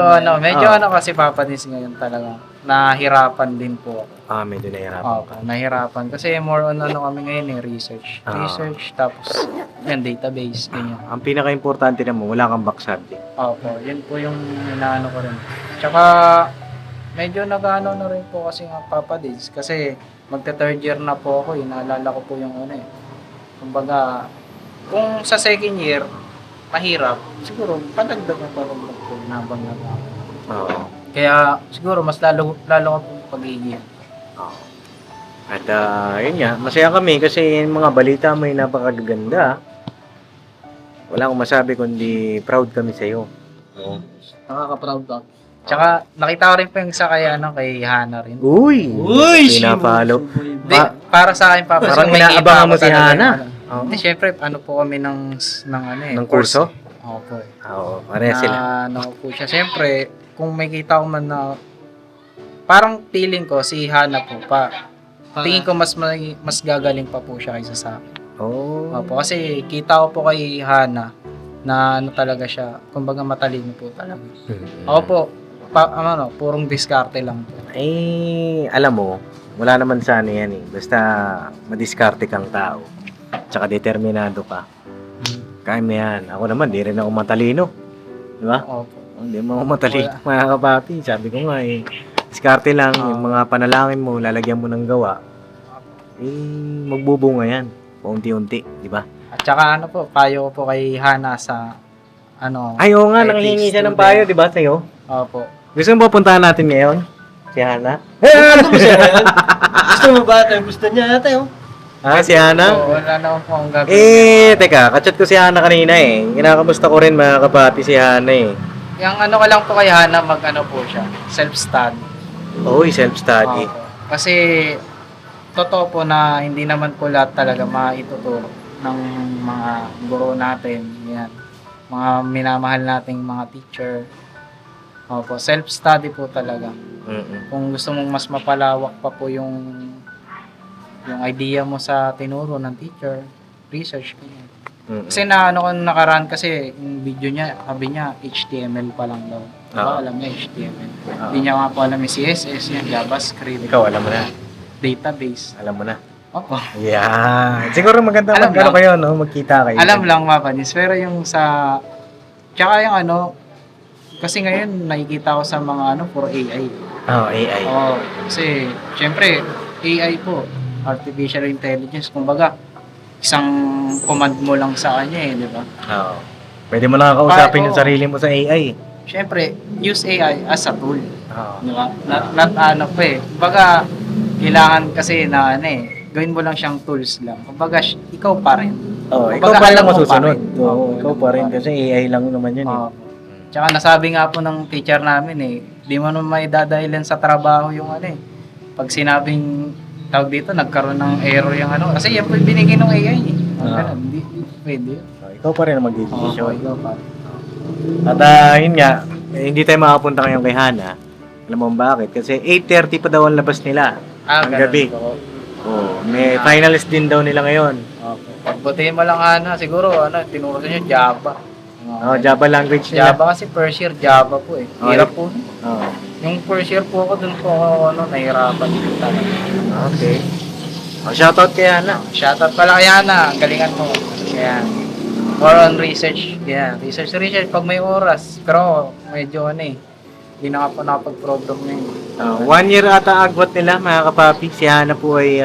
kasi Papa Dins ngayon talaga. Nahirapan din po ako. Medyo nahirapan. Opo, nahirapan. Kasi more on kami ngayon research. Research, tapos yan, database, ganyan. Ang pinaka-importante naman, wala kang back subject. Opo, yun po yung inaano ko rin. Tsaka, medyo nag-ano na rin po kasi nga Papa Dins. Kasi magte-third year na po ako, naalala ko po yung kumbaga, kung sa second year, mahirap, siguro, padagdag na pa rin po nabang nag-ako. Oo. Kaya, siguro, mas lalo ko po pag-iigihan. Oo. At yun nga, masaya kami kasi yung mga balita mo ay napakaganda. Wala akong masabi kundi proud kami sa iyo. Oo. Nakaka-proud ka. Tsaka, nakita ko rin po yung sa kay Hana rin. Uy! Uy! Pinapalo. Di, para sa akin, Papa, Parang yung may inaabangan kita mo ko si talaga Hana. yung Hindi, syempre, po kami ng Ng kurso? Opo. Oo, pareha sila. Po siya. Syempre, kung may kita ko man na, parang feeling ko, si Hana po, tingin ko mas gagaling pa po siya kaysa sa akin. Oh. Opo, kasi kita ko po kay Hana, na talaga siya, kumbaga matalino po talaga. Ako po, purong diskarte lang po. Alam mo, wala naman sana yan eh. Basta madiskarte kang tao. Tsaka determinado ka. Kaya mo yan. Ako naman, di rin ako matalino. Di ba? Opo. Hindi mo ako matalino, mga kapapi. Sabi ko nga eh, diskarte lang. Yung mga panalangin mo, lalagyan mo ng gawa. Magbubunga yan. Paunti-unti, di ba? At saka payo ko po kay Hana sa Ay, oo nga, IT nanghingi siya ng student. payo, di ba, sa'yo? Opo. Gusto mo ba puntahan natin ngayon? Si Hana? Ano ba siya yan? Gusto mo ba ito? Gusto niya ata yun. Si Hana? So, wala na po akong gagawin. Teka, kachat ko si Hana kanina eh. Kinakamusta ko rin mga kapapi si Hana eh. Yung ko lang po kay Hana, po siya, self-study. Oo, self-study. Opo. Kasi, totoo po na hindi naman po lahat talaga maituturo ng mga guro natin. Yan. Mga minamahal nating mga teacher. Opo, self-study po talaga. Kung gusto mong mas mapalawak pa po yung idea mo sa tinuro ng teacher, research ko yan. Kasi ko nakaraan kasi yung video niya, sabi niya HTML pa lang daw. Diba, alam niya HTML. Hindi niya nga po alam yung CSS, yung JavaScript, Ikaw, alam mo na. database. Alam mo na. Opo. Yeah. Siguro maganda Alam magkano lang. kayo, no? Magkita kayo. Alam lang mapanis, pero yung sa... Tsaka yung ano, kasi ngayon nakikita ko sa mga ano, puro AI. Oh, AI. Oo, kasi syempre, AI po, artificial intelligence, kumbaga, isang command mo lang sa kanya di ba? Oo. Pwede mo lang kausapin yung Oo. sarili mo sa AI. Syempre, use AI as a tool, Oo. di ba? Not ano pa Kumbaga, kailangan kasi na ano gawin mo lang siyang tools lang. Kumbaga, ikaw pa rin. Oh, ikaw Kumbaga, pa rin alam ang mo pa masusunod. rin. Oo, Oo, ikaw alam pa mo rin pa rin. kasi AI lang naman yun eh. Oo. Tsaka nasabi nga po ng teacher namin di mo naman may dadahilan sa trabaho yung ano pag sinabing tawag dito, nagkaroon ng error yung ano. Kasi yan po yung binigay ng AI Ganun, hindi pwede yun. So, ikaw pa rin ang mag-decision. ikaw pa. At yun nga, hindi tayo makapunta ngayon kay Hana. Alam mo bakit? Kasi 8:30 pa daw ang labas nila. Ang Ganun gabi. po. Oh, may finalist din daw nila ngayon. Okay. Pagbutihin mo lang siguro tinuro sa inyo Java. Oh, Java language nila. Java kasi first year Java po Hirap po. Oh. Yung first year po ako dun po ako nahirapan din talaga. Okay. Oh, shoutout kay Hana. Shoutout pala kay Ana, ang galingan mo. Kaya more on research. Yeah, research pag may oras. Pero medyo hindi na po nakapag-program ngayon. 1 year ata agwat nila mga kapapi. Si Hana po ay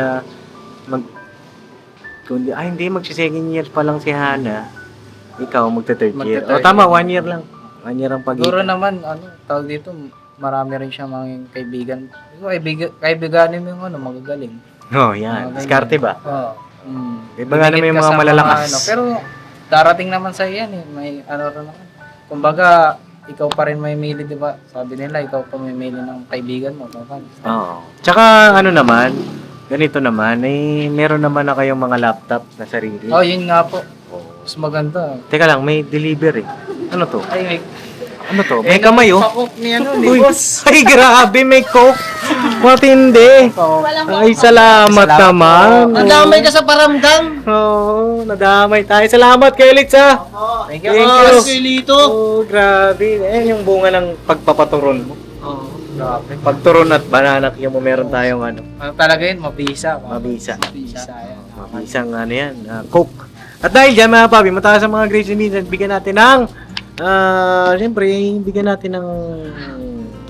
hindi magsi-second year pa lang si Hana. Ikaw magte-third year. Magte-third Tama, year. 1 year lang. 1 year ang pagitan. Siguro naman, tawag dito, marami rin siya mga kaibigan. Kaibiganin mo yung magagaling. Oh, yan. Diskarte ba? Oo. Iba nga naman yung Dumikit ka mga sa malalakas. pero darating naman sa yan May rin naman. Kumbaga, ikaw pa rin may mili, di ba? Sabi nila, ikaw pa may mili ng kaibigan mo. Oo. Tsaka naman, ganito naman, meron naman na kayong mga laptop na sarili. Oh, yun nga po. Oh. Mas maganda. Teka lang, may delivery. Ano to? Ay, Ano to? May kamay oh. Pakok ni Uy, ay grabe, may coke. Matindi. Ay, salamat naman. Nadamay ka sa paramdam. Oo, nadamay tayo. Salamat kay Litsa. Thank Thank you. you. Lito. Oh, grabe. Ayan yung bunga ng pagpapaturon mo. Grabe. Pagturon at banana cue mo, meron tayong ano, Ano talaga yun? Mabisa. mabisa. Mabisa yan. Mabisang ano yan, Coke. At dahil dyan mga papi, mataas ang mga grades and minsan, bigyan natin ng, siyempre, bigyan natin ng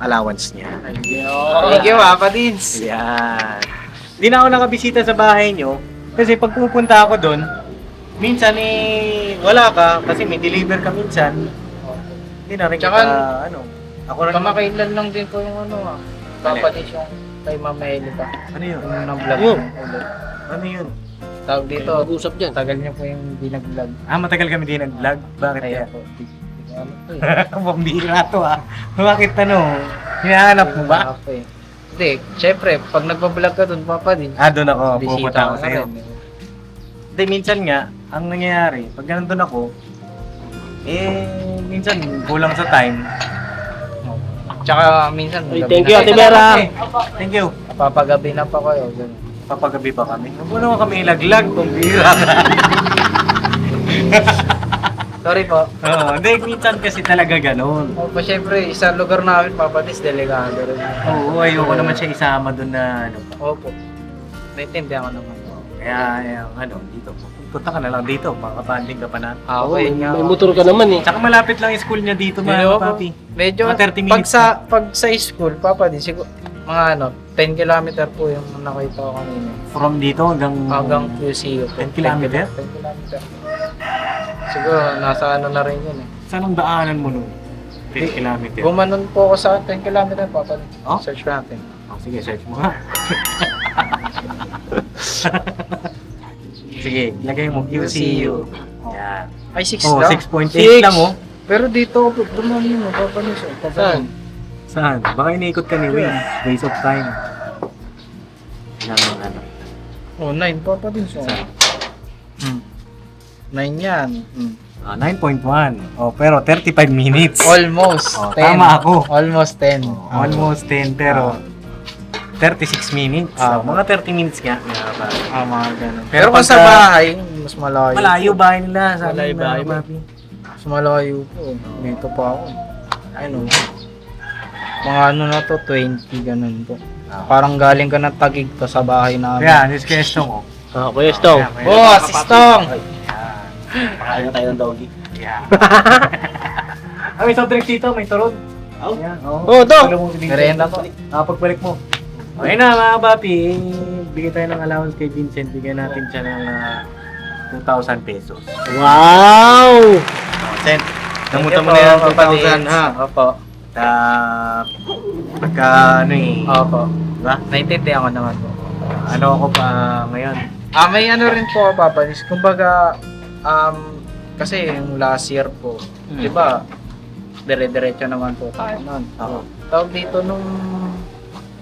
allowance niya. Thank you, Papa Dins. Yan. Hindi na ako nakabisita sa bahay nyo, kasi pag pupunta ako doon, minsan wala ka, kasi may deliver ka minsan. Hindi na rin Tsaka, kita, ako rin. Kamakailan lang din po yung Papa Dins yung kay Mama Elita. Ano yun? Yung nang vlog Yun. niya ulit. Ano yun? Tawag dito, Mag-usap dyan. tagal niya po yung hindi nag-vlog. Matagal kami din nag-vlog. Bakit Kaya kaya? po, ano po Pambira to Bakit hinahanap mo ba? Hindi, syempre, pag nagpa-vlog ka dun, Papa Dins, Doon ako, bisita pupunta ako ka sa'yo. rin. Hindi, minsan nga, ang nangyayari, pag nandun ako, minsan kulang sa time. Tsaka minsan, Ay, gabi thank na you, tayo. Ate Vera. Thank you. Papagabi na pa kayo. Ganun. Papagabi pa kami. Huwag mo naman kami ilaglag, pambira. Sorry po. Oo, hindi, minsan kasi talaga ganun. Opo, syempre, isang lugar namin, Papa Dins, delikado rin. Oo, ayoko naman siya isama doon na Opo. Naintindihan ko naman. Kaya, dito. Punta ka na lang dito, makakabanding ka pa na. Okay, nga. May motor ka naman eh. Tsaka malapit lang yung school niya dito, mga papi. Medyo, Mga 30 pag minutes pag sa school, Papa Dins, siguro, mga 10 kilometer po yung nakita ko kanina. From dito Hanggang QCU po. 10 kilometer? 10 kilometer. Siguro, nasa na rin yun Saan ang daanan mo nun? 10 kilometer. Gumanon po ako sa 10 kilometer, Papa Dins. Oh? Search natin. Sige, search mo nga. Sige, lagay mo QCU. Yan. Ay, 6 Oh, lang. 6.8 lang oh. Pero dito, dumali mo, Papa Dins. Saan? Saan? Baka iniikot ka ni Wayne. Waste of time. Oh, 9 Papa Dins. Saan? 9 yan. 9.1. Oh, pero 35 minutes. Almost Oh, 10. tama ako. Almost 10. Almost 10 pero 36 minutes. Ah. Mga 30 minutes nga. Mga ganun. Pero Pero kung sa pagka- bahay, mas malayo. Malayo bahay nila. Sabi Malayo ng bahay mo. papi. Mas malayo po. Dito pa ako. Ano? Mga ano na to, 20, ganun po. Parang galing ka ng Taguig to sa bahay namin. Yan, this question ko. Kuya Stong. Oh, assistong! Pakain na tayo ng doggy. Yan. May soft drinks dito, may turod. Yan, Oh, dog! Merienda po. Pagbalik mo. Okay na mga papi, bigyan tayo ng allowance kay Vincent. Bigyan natin siya ng 2,000 pesos. Wow! Vincent, namutan mo Thank na you yan po, 2,000 ha. Opo. Pagka ano eh, Opo. diba? Naintindihan ko naman po. Ano ako pa ngayon? May ano rin po, Papa Nis. Kumbaga, kasi yung last year po, di ba, dire-diretso naman po tayo nun. Oo. Tawag dito nung,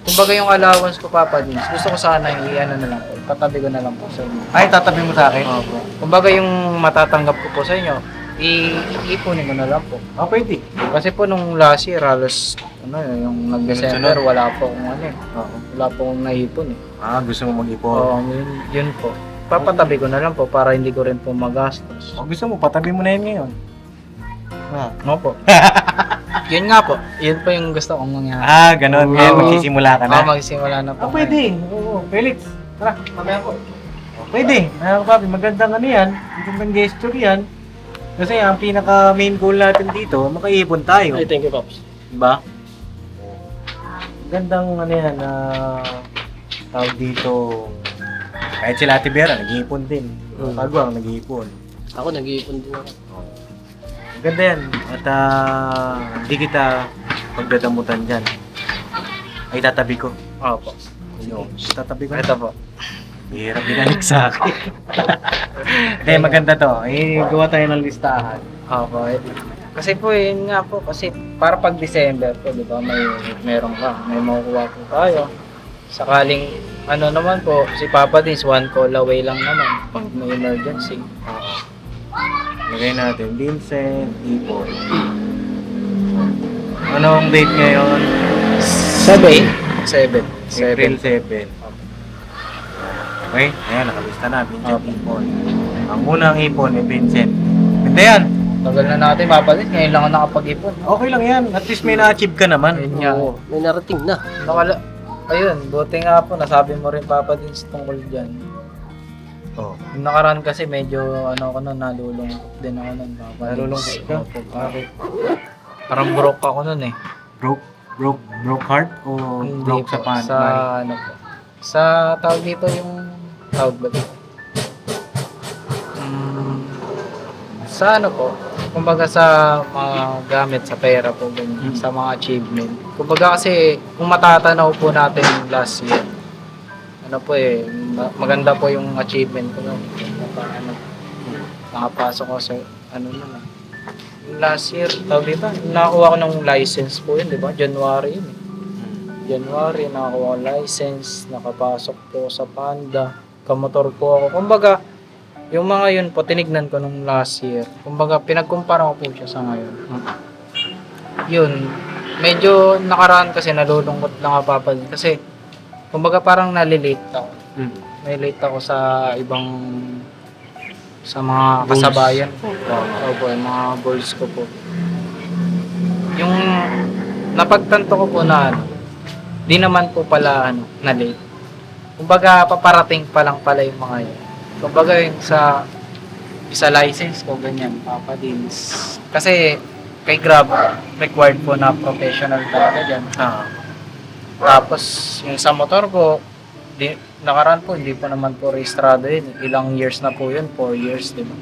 kumbaga yung allowance ko, Papa Nis, gusto ko sana yung i-ano na lang po, patabi ko na lang po sa inyo. Ay, tatabi mo sa akin? Opo. Kumbaga yung matatanggap ko po sa inyo, iipunin ko na lang po. Oh, pwede. Kasi po nung last year, halos, yung nag-December, wala po akong ano eh. Oo. Wala po akong naipon eh. Gusto mo mag-ipon? Oo, yun po. Papatabi ko na lang po para hindi ko rin po magastos. Gusto mo, patabi mo na yun ngayon. No po. Yun nga po. Yun po yung gusto kong mangyari. Ganon. Ngayon, magsisimula ka na. Magsimula na po. Pwede. Oo, Felix. Tara, mamaya po. Pwede. Papi, magandang ano yan. Magandang gesture yan. Kasi ang pinaka main goal natin dito, makaipon tayo. Ay, thank you, Pops. Diba? Gandang ano yan, tawag dito, kahit sila Ate Vera, nag-iipon din. Pagwang, nag-iipon. Ako, nag-iipon din ako. Ganda yan. At hindi kita pagdadamutan dyan. Ay, tatabi ko. Opo. Tatabi ko. Ito po. Hirap binalik sa akin. Hindi, maganda to. Gawa tayo ng listahan. Opo. Kasi po yun nga po. Kasi para pag December po, di ba, meron ka. May makukuha po tayo. Sakaling, ano naman po, si Papa Dins, one call away lang naman. Pag may emergency. Lagay natin, Vincent, Ipon. Anong date ngayon? 7. April 7. Okay, ayan, nakalista na, Vincent, Ipon. Ang unang ipon ni Vincent. Ganda yan. Tagal na natin, Papa Dins. Ngayon lang ako nakapag-ipon. Okay lang yan. At least may na-achieve ka naman. Ayun nga. Oo, may narating na. Ayun, buti nga po, nasabi mo rin, Papa Dins, tungkol dyan. Oh. Yung nakaraan kasi medyo ako nun, nalulungkot din ako nun. Papa Dins. Nalulungkot ka? Opo, parang broke ako nun eh. Broke heart o Hindi broke po, sa pan? sa ano po. Sa tawag dito yung tawag ba dito? Sa ano po, kumbaga sa mga gamit, sa pera po, ganyan, sa mga achievement. Kumbaga kasi, kung matatanaw po natin last year, ano po maganda po yung achievement ko nun. Nakapasok ko sa, naman. Yung last year, tawag dito, nakakuha ko ng license po yun, di ba? January yun eh. January, nakakuha ko license, nakapasok po sa Panda, kamotor po ako. Kumbaga, yung mga yun po, tinignan ko nung last year. Kumbaga, pinagkumpara ko po siya sa ngayon. Yun, medyo nakaraan kasi nalulungkot lang Papa. Kasi, kumbaga parang nalilate ako. Nalilate ako sa ibang, sa mga kasabayan po. Opo, yung mga goals ko po. Yung napagtanto ko po na di naman po pala na-late. Kumbaga, paparating pa lang pala yung mga yun. Kumbaga yung sa license ko, ganyan, Papa Dins. Kasi kay Grab, required po na professional talaga dyan. Tapos yung sa motor ko, nakaraan po, hindi po naman po rehistrado yun. Ilang years na po yun, 4 years, di ba?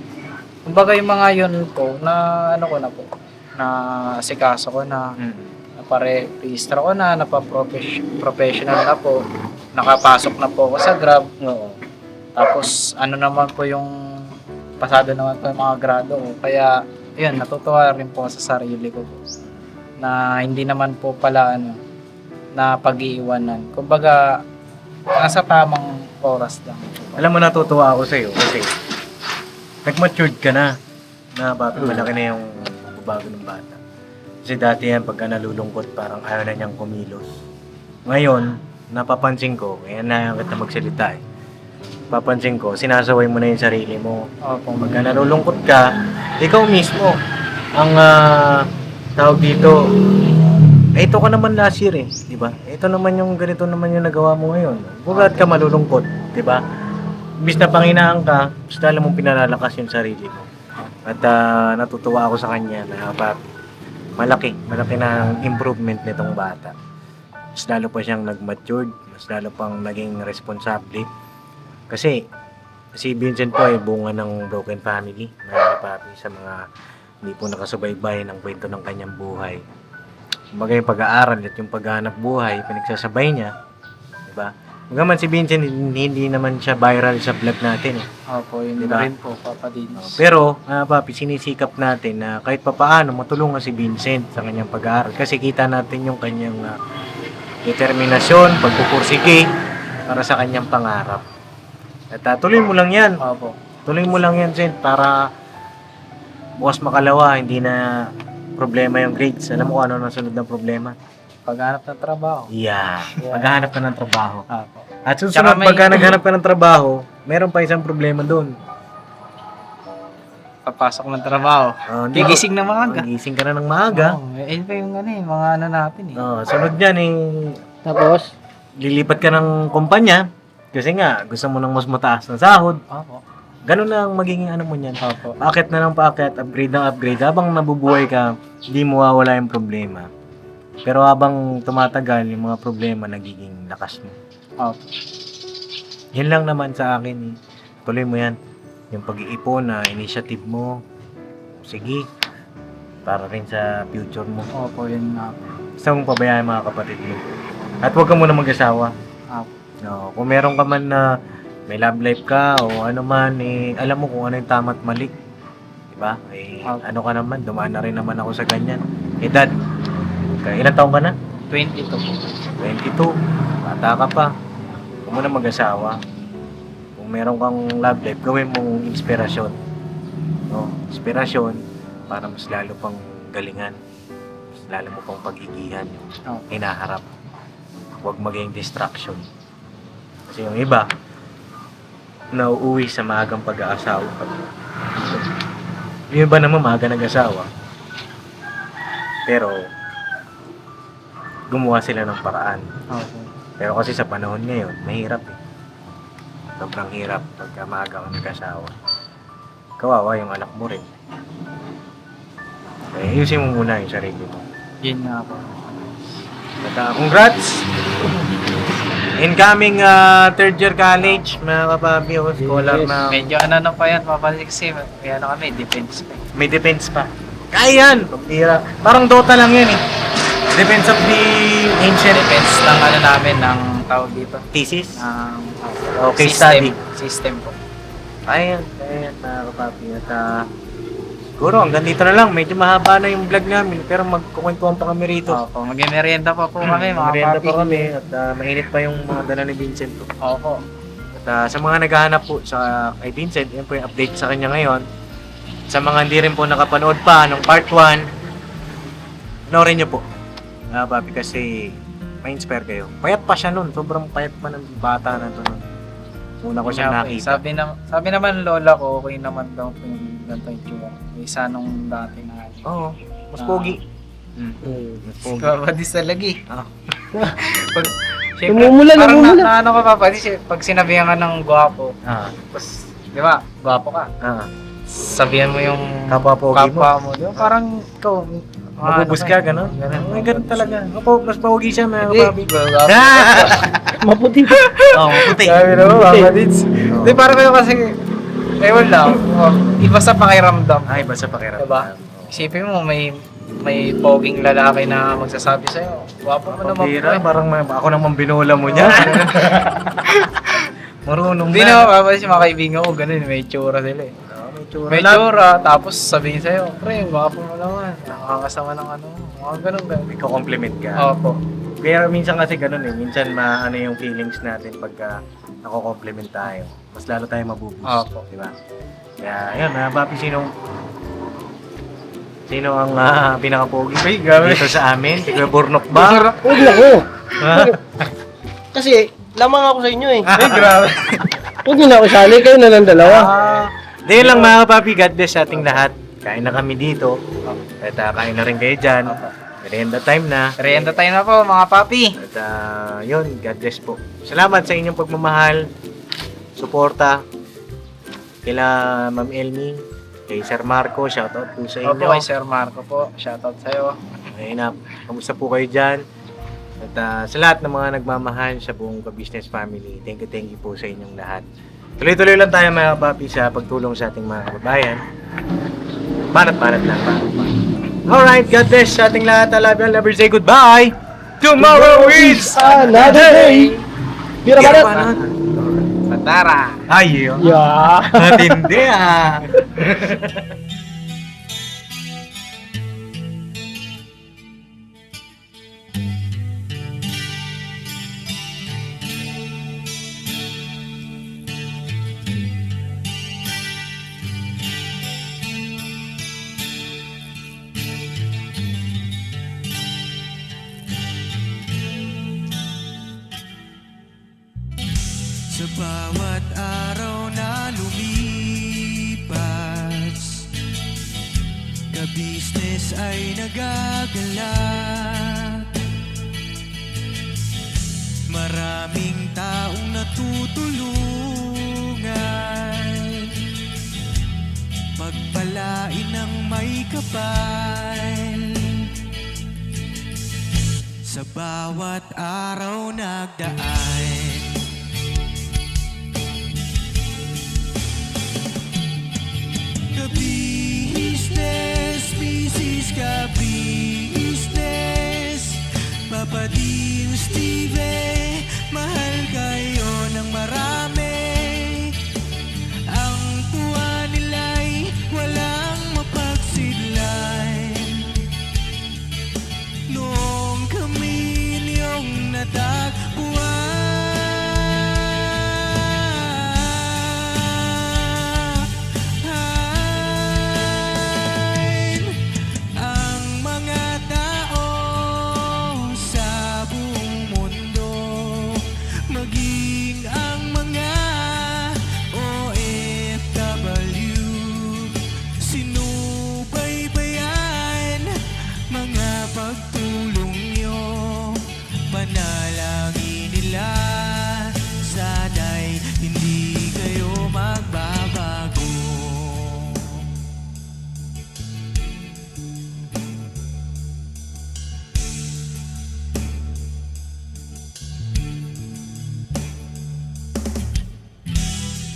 Kumbaga yung mga yun po, na ano ko na po, na asikaso ko na, napare-register ko na, napapa-professional na po, nakapasok na po ako sa Grab. Tapos ano naman po yung pasado naman po yung mga grado ko. Kaya yun, natutuwa rin po sa sarili ko po. Na hindi naman po pala na pag-iiwanan. Kumbaga, nasa tamang oras lang. Alam mo, natutuwa ako sa'yo kasi nag-matured ka na. Malaki na yung bago ng bata. Kasi dati yan, pagka nalulungkot, parang ayaw na niyang kumilos. Ngayon, napapansin ko, kaya na kita magsalita papansin ko, sinasaway mo na yung sarili mo. Pagka nalulungkot ka, ikaw mismo ang tawag dito, ito ka naman last year eh, di ba? Ito naman yung ganito naman yung nagawa mo ngayon. Bakit ka malulungkot, di ba? Imbis na panghinaan ka, mas lalo mong pinalalakas yung sarili mo. At natutuwa ako sa kanya na malaki na improvement nitong bata. Mas lalo pa siyang nag-matured, mas lalo pang naging responsable. Kasi si Vincent po ay bunga ng broken family, mga papi, sa mga hindi po nakasubaybay ng kwento ng kanyang buhay. Kumbaga yung pag-aaral at yung paghahanap buhay, pinagsasabay niya, di ba? Magaman si Vincent, hindi naman siya viral sa vlog natin eh. Opo, yun Diba? rin po, Papa Dinos. Pero, papi, sinisikap natin na kahit papaano matulungan si Vincent sa kanyang pag-aaral. Kasi kita natin yung kanyang determinasyon, pagpupursige para sa kanyang pangarap. At tuloy mo lang yan. Opo. Tuloy mo lang yan, Sent, para bukas makalawa, hindi na problema yung grades. Alam mo kung ano ang sunod ng problema? Paghanap ng trabaho. Yeah. Maghahanap ka ng trabaho. Opo. At susunod, Tsaka may- pagka naghanap ka ng trabaho, meron pa isang problema doon. Papasok ng trabaho. Gigising na maaga. Gigising ka na ng maaga. Oo, eh, pa yung mga ano natin eh. Sunod yan eh, Tapos, lilipat ka ng kumpanya kasi nga gusto mo ng mas mataas na sahod. Opo. Ganun na ang magiging ano mo niyan. Opo. Packet na ng packet, upgrade ng upgrade. Habang nabubuhay ka, hindi mo mawawala yung problema. Pero habang tumatagal, yung mga problema nagiging lakas mo. Opo. Yan lang naman sa akin eh. Tuloy mo yan. Yung pag-iipon na initiative mo. Sige. Para rin sa future mo. Opo, yun nga. Basta mong pabayaan mga kapatid mo. At huwag ka muna mag-asawa. Opo. No, kung meron ka man na may love life ka o ano man, eh, alam mo kung ano yung tama at mali. Diba? Eh, ano ka naman, dumaan na rin naman ako sa ganyan. Eh, Dad, ilang taong ka na? 22 po. 22. Bata ka pa. Huwag mo na mag-asawa. Kung meron kang love life, gawin mong inspirasyon. No? Inspirasyon para mas lalo pang galingan. Mas lalo mo pang pagigihan yung hinaharap. Huwag maging distraction. Kasi yung iba, nauuwi sa maagang pag-aasawa. Yung iba naman maaga nag-asawa. Pero, gumawa sila ng paraan. Opo. Pero kasi sa panahon ngayon, mahirap eh. Sobrang hirap pagka maaga kang nag-asawa. Kawawa yung anak mo rin. Eh, ayusin mo muna yung sarili mo. Yun nga po. At congrats! Incoming third year college, mga kapabi, scholar na Medyo ano na pa yan, Papa Lixie. Kaya ano kami, defense pa. may defense pa. Kaya yan! Pagtira. Parang Dota lang yan eh. Defense of the ancient Defense ng ano namin, ng tawag dito. thesis. Okay, Case System po. Ayan, mga kapabi. At siguro hanggang dito na lang. Medyo mahaba na yung vlog namin. Pero magkukwentuhan pa kami rito. Opo, mag-merienda pa po kami, mga Merienda papi. pa kami. At mainit pa yung mga dala ni Vincent. Opo. At sa mga naghahanap po sa kay Vincent, yan po yung update sa kanya ngayon. Sa mga hindi rin po nakapanood pa ng part 1, panoorin nyo po. Papi, kasi ma-inspire kayo. Payat pa siya nun. Sobrang payat pa ng bata na to nun. Una ko siya nakita. Sabi naman lola ko, okay naman daw po yung ganito yung tsura. Isa nung dati na. Oo. Mas pogi. Mas pogi. Kabadis talaga eh. Ah. Pag, Namumula, parang namumula. na ano ka pa, pag sinabihan ka ng gwapo, Ah. tapos, di ba, gwapo ka. Sabihan mo yung Kapwa pogi mo. kapwa mo. Di ba, parang ikaw, Mabubus ka, gano'n? May ganun talaga. Mas pogi siya, mga Hindi, kapabi. gwapo. maputi. Oo, puti. Sabi naman, kabadis. Oo. Di, parang kayo kasi, ewan lang, iba sa pakiramdam. Ay, basta pakiramdam. Diba? Isipin mo, may poging lalaki na magsasabi sa'yo, gwapo mo naman Pambira, po. parang ako naman binola mo niya. Marunong Hindi na mapapalis yung mga kaibigan ko, ganun, may tsura sila eh. May tsura. May tsura, tapos sabihin sa'yo, pre, gwapo mo naman, nakakasama ng ano, mga ganun. Ikaw compliment ka. Opo. Pero minsan kasi ganun eh. Minsan ano yung feelings natin pagka nako-compliment tayo. Mas lalo tayo mabuboost. Opo. Diba? Kaya, yun, mga papi, sino ang pinaka-pogi Ay, grabe. dito sa amin? Kuya Burnok ba? Huwag na ko. Kasi, lamang ako sa inyo eh. Ay, grabe. Huwag nyo na ako sali, kayo na lang dalawa. Dahil lang mga papi, God bless sa ating lahat. Kain na kami dito. At kain na rin kayo dyan. Merienda time na. Merienda tayo na po mga papi. At yun, God bless po. Salamat sa inyong pagmamahal, suporta, kila Ma'am Elmi, kay Sir Marco, shoutout po sa inyo. Opo kay Sir Marco po. Shoutout sa'yo. Ayun na, kamusta po kayo dyan? At sa lahat ng mga nagmamahal sa buong ka-business family, thank you po sa inyong lahat. Tuloy-tuloy lang tayo mga papi sa pagtulong sa ating mga kababayan. Banat-banat lang. Alright, God bless sa ating lahat. I love you. I'll never say goodbye. Tomorrow is Another day. Bira banat. Patara. Ay, yun. Yeah. Matindi ah. Sa bawat araw na lumipas, ka-business ay nagagalak. Maraming taong natutulungan, pagpalain ng may kapal. Sa bawat araw nagdaan, ka-business, business ka-business, Papa Din, Steve, mahal kayo ng marami. Ang tuwa nila'y walang mapagsidlan. Noong kami niyong natagpuan, ang mga tao sa buong mundo, maging ang mga OFW, sinubaybayan mga pagtulong nyo, panalangin nila, sana'y hindi kayo magbabago.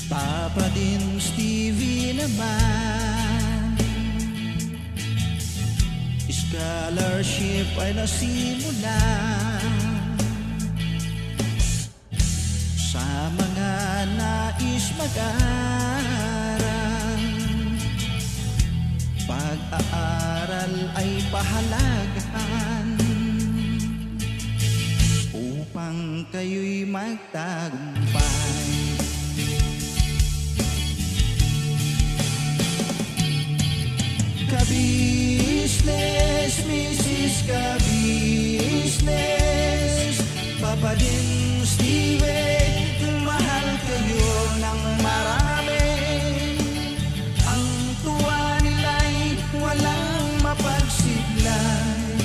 Papa Din, Stevie naman, scholarship ay nasimula sa mga nais mag-aral. Pag-aaral ay pahalagahan upang kayo'y magtagumpay. Ka-business, Mrs. Ka-business, Papa Din, Steve, mahal kayo ng marami. Ang tuwa nila'y walang mapagsidlan.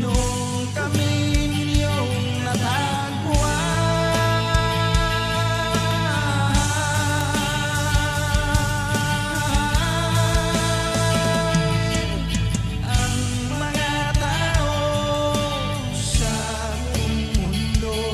Noong kami ninyong natagpuan, ang mga tao sa buong mundo,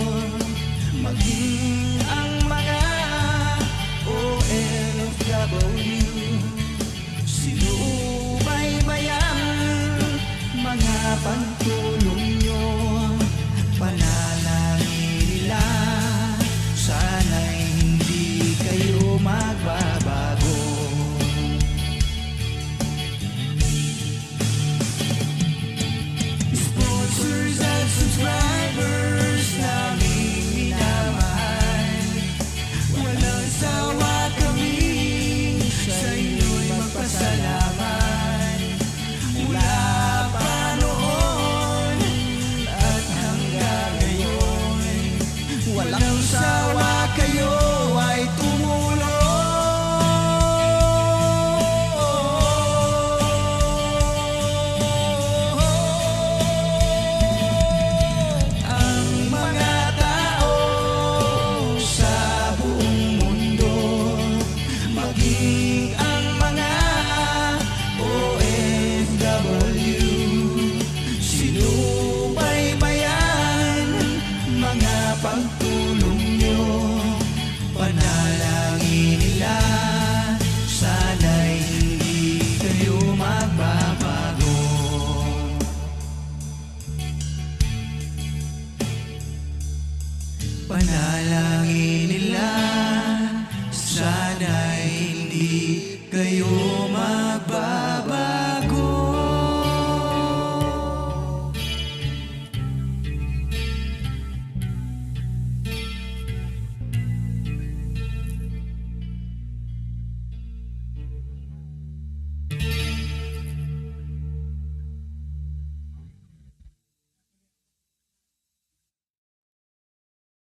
Panalangin nila, sana'y hindi kayo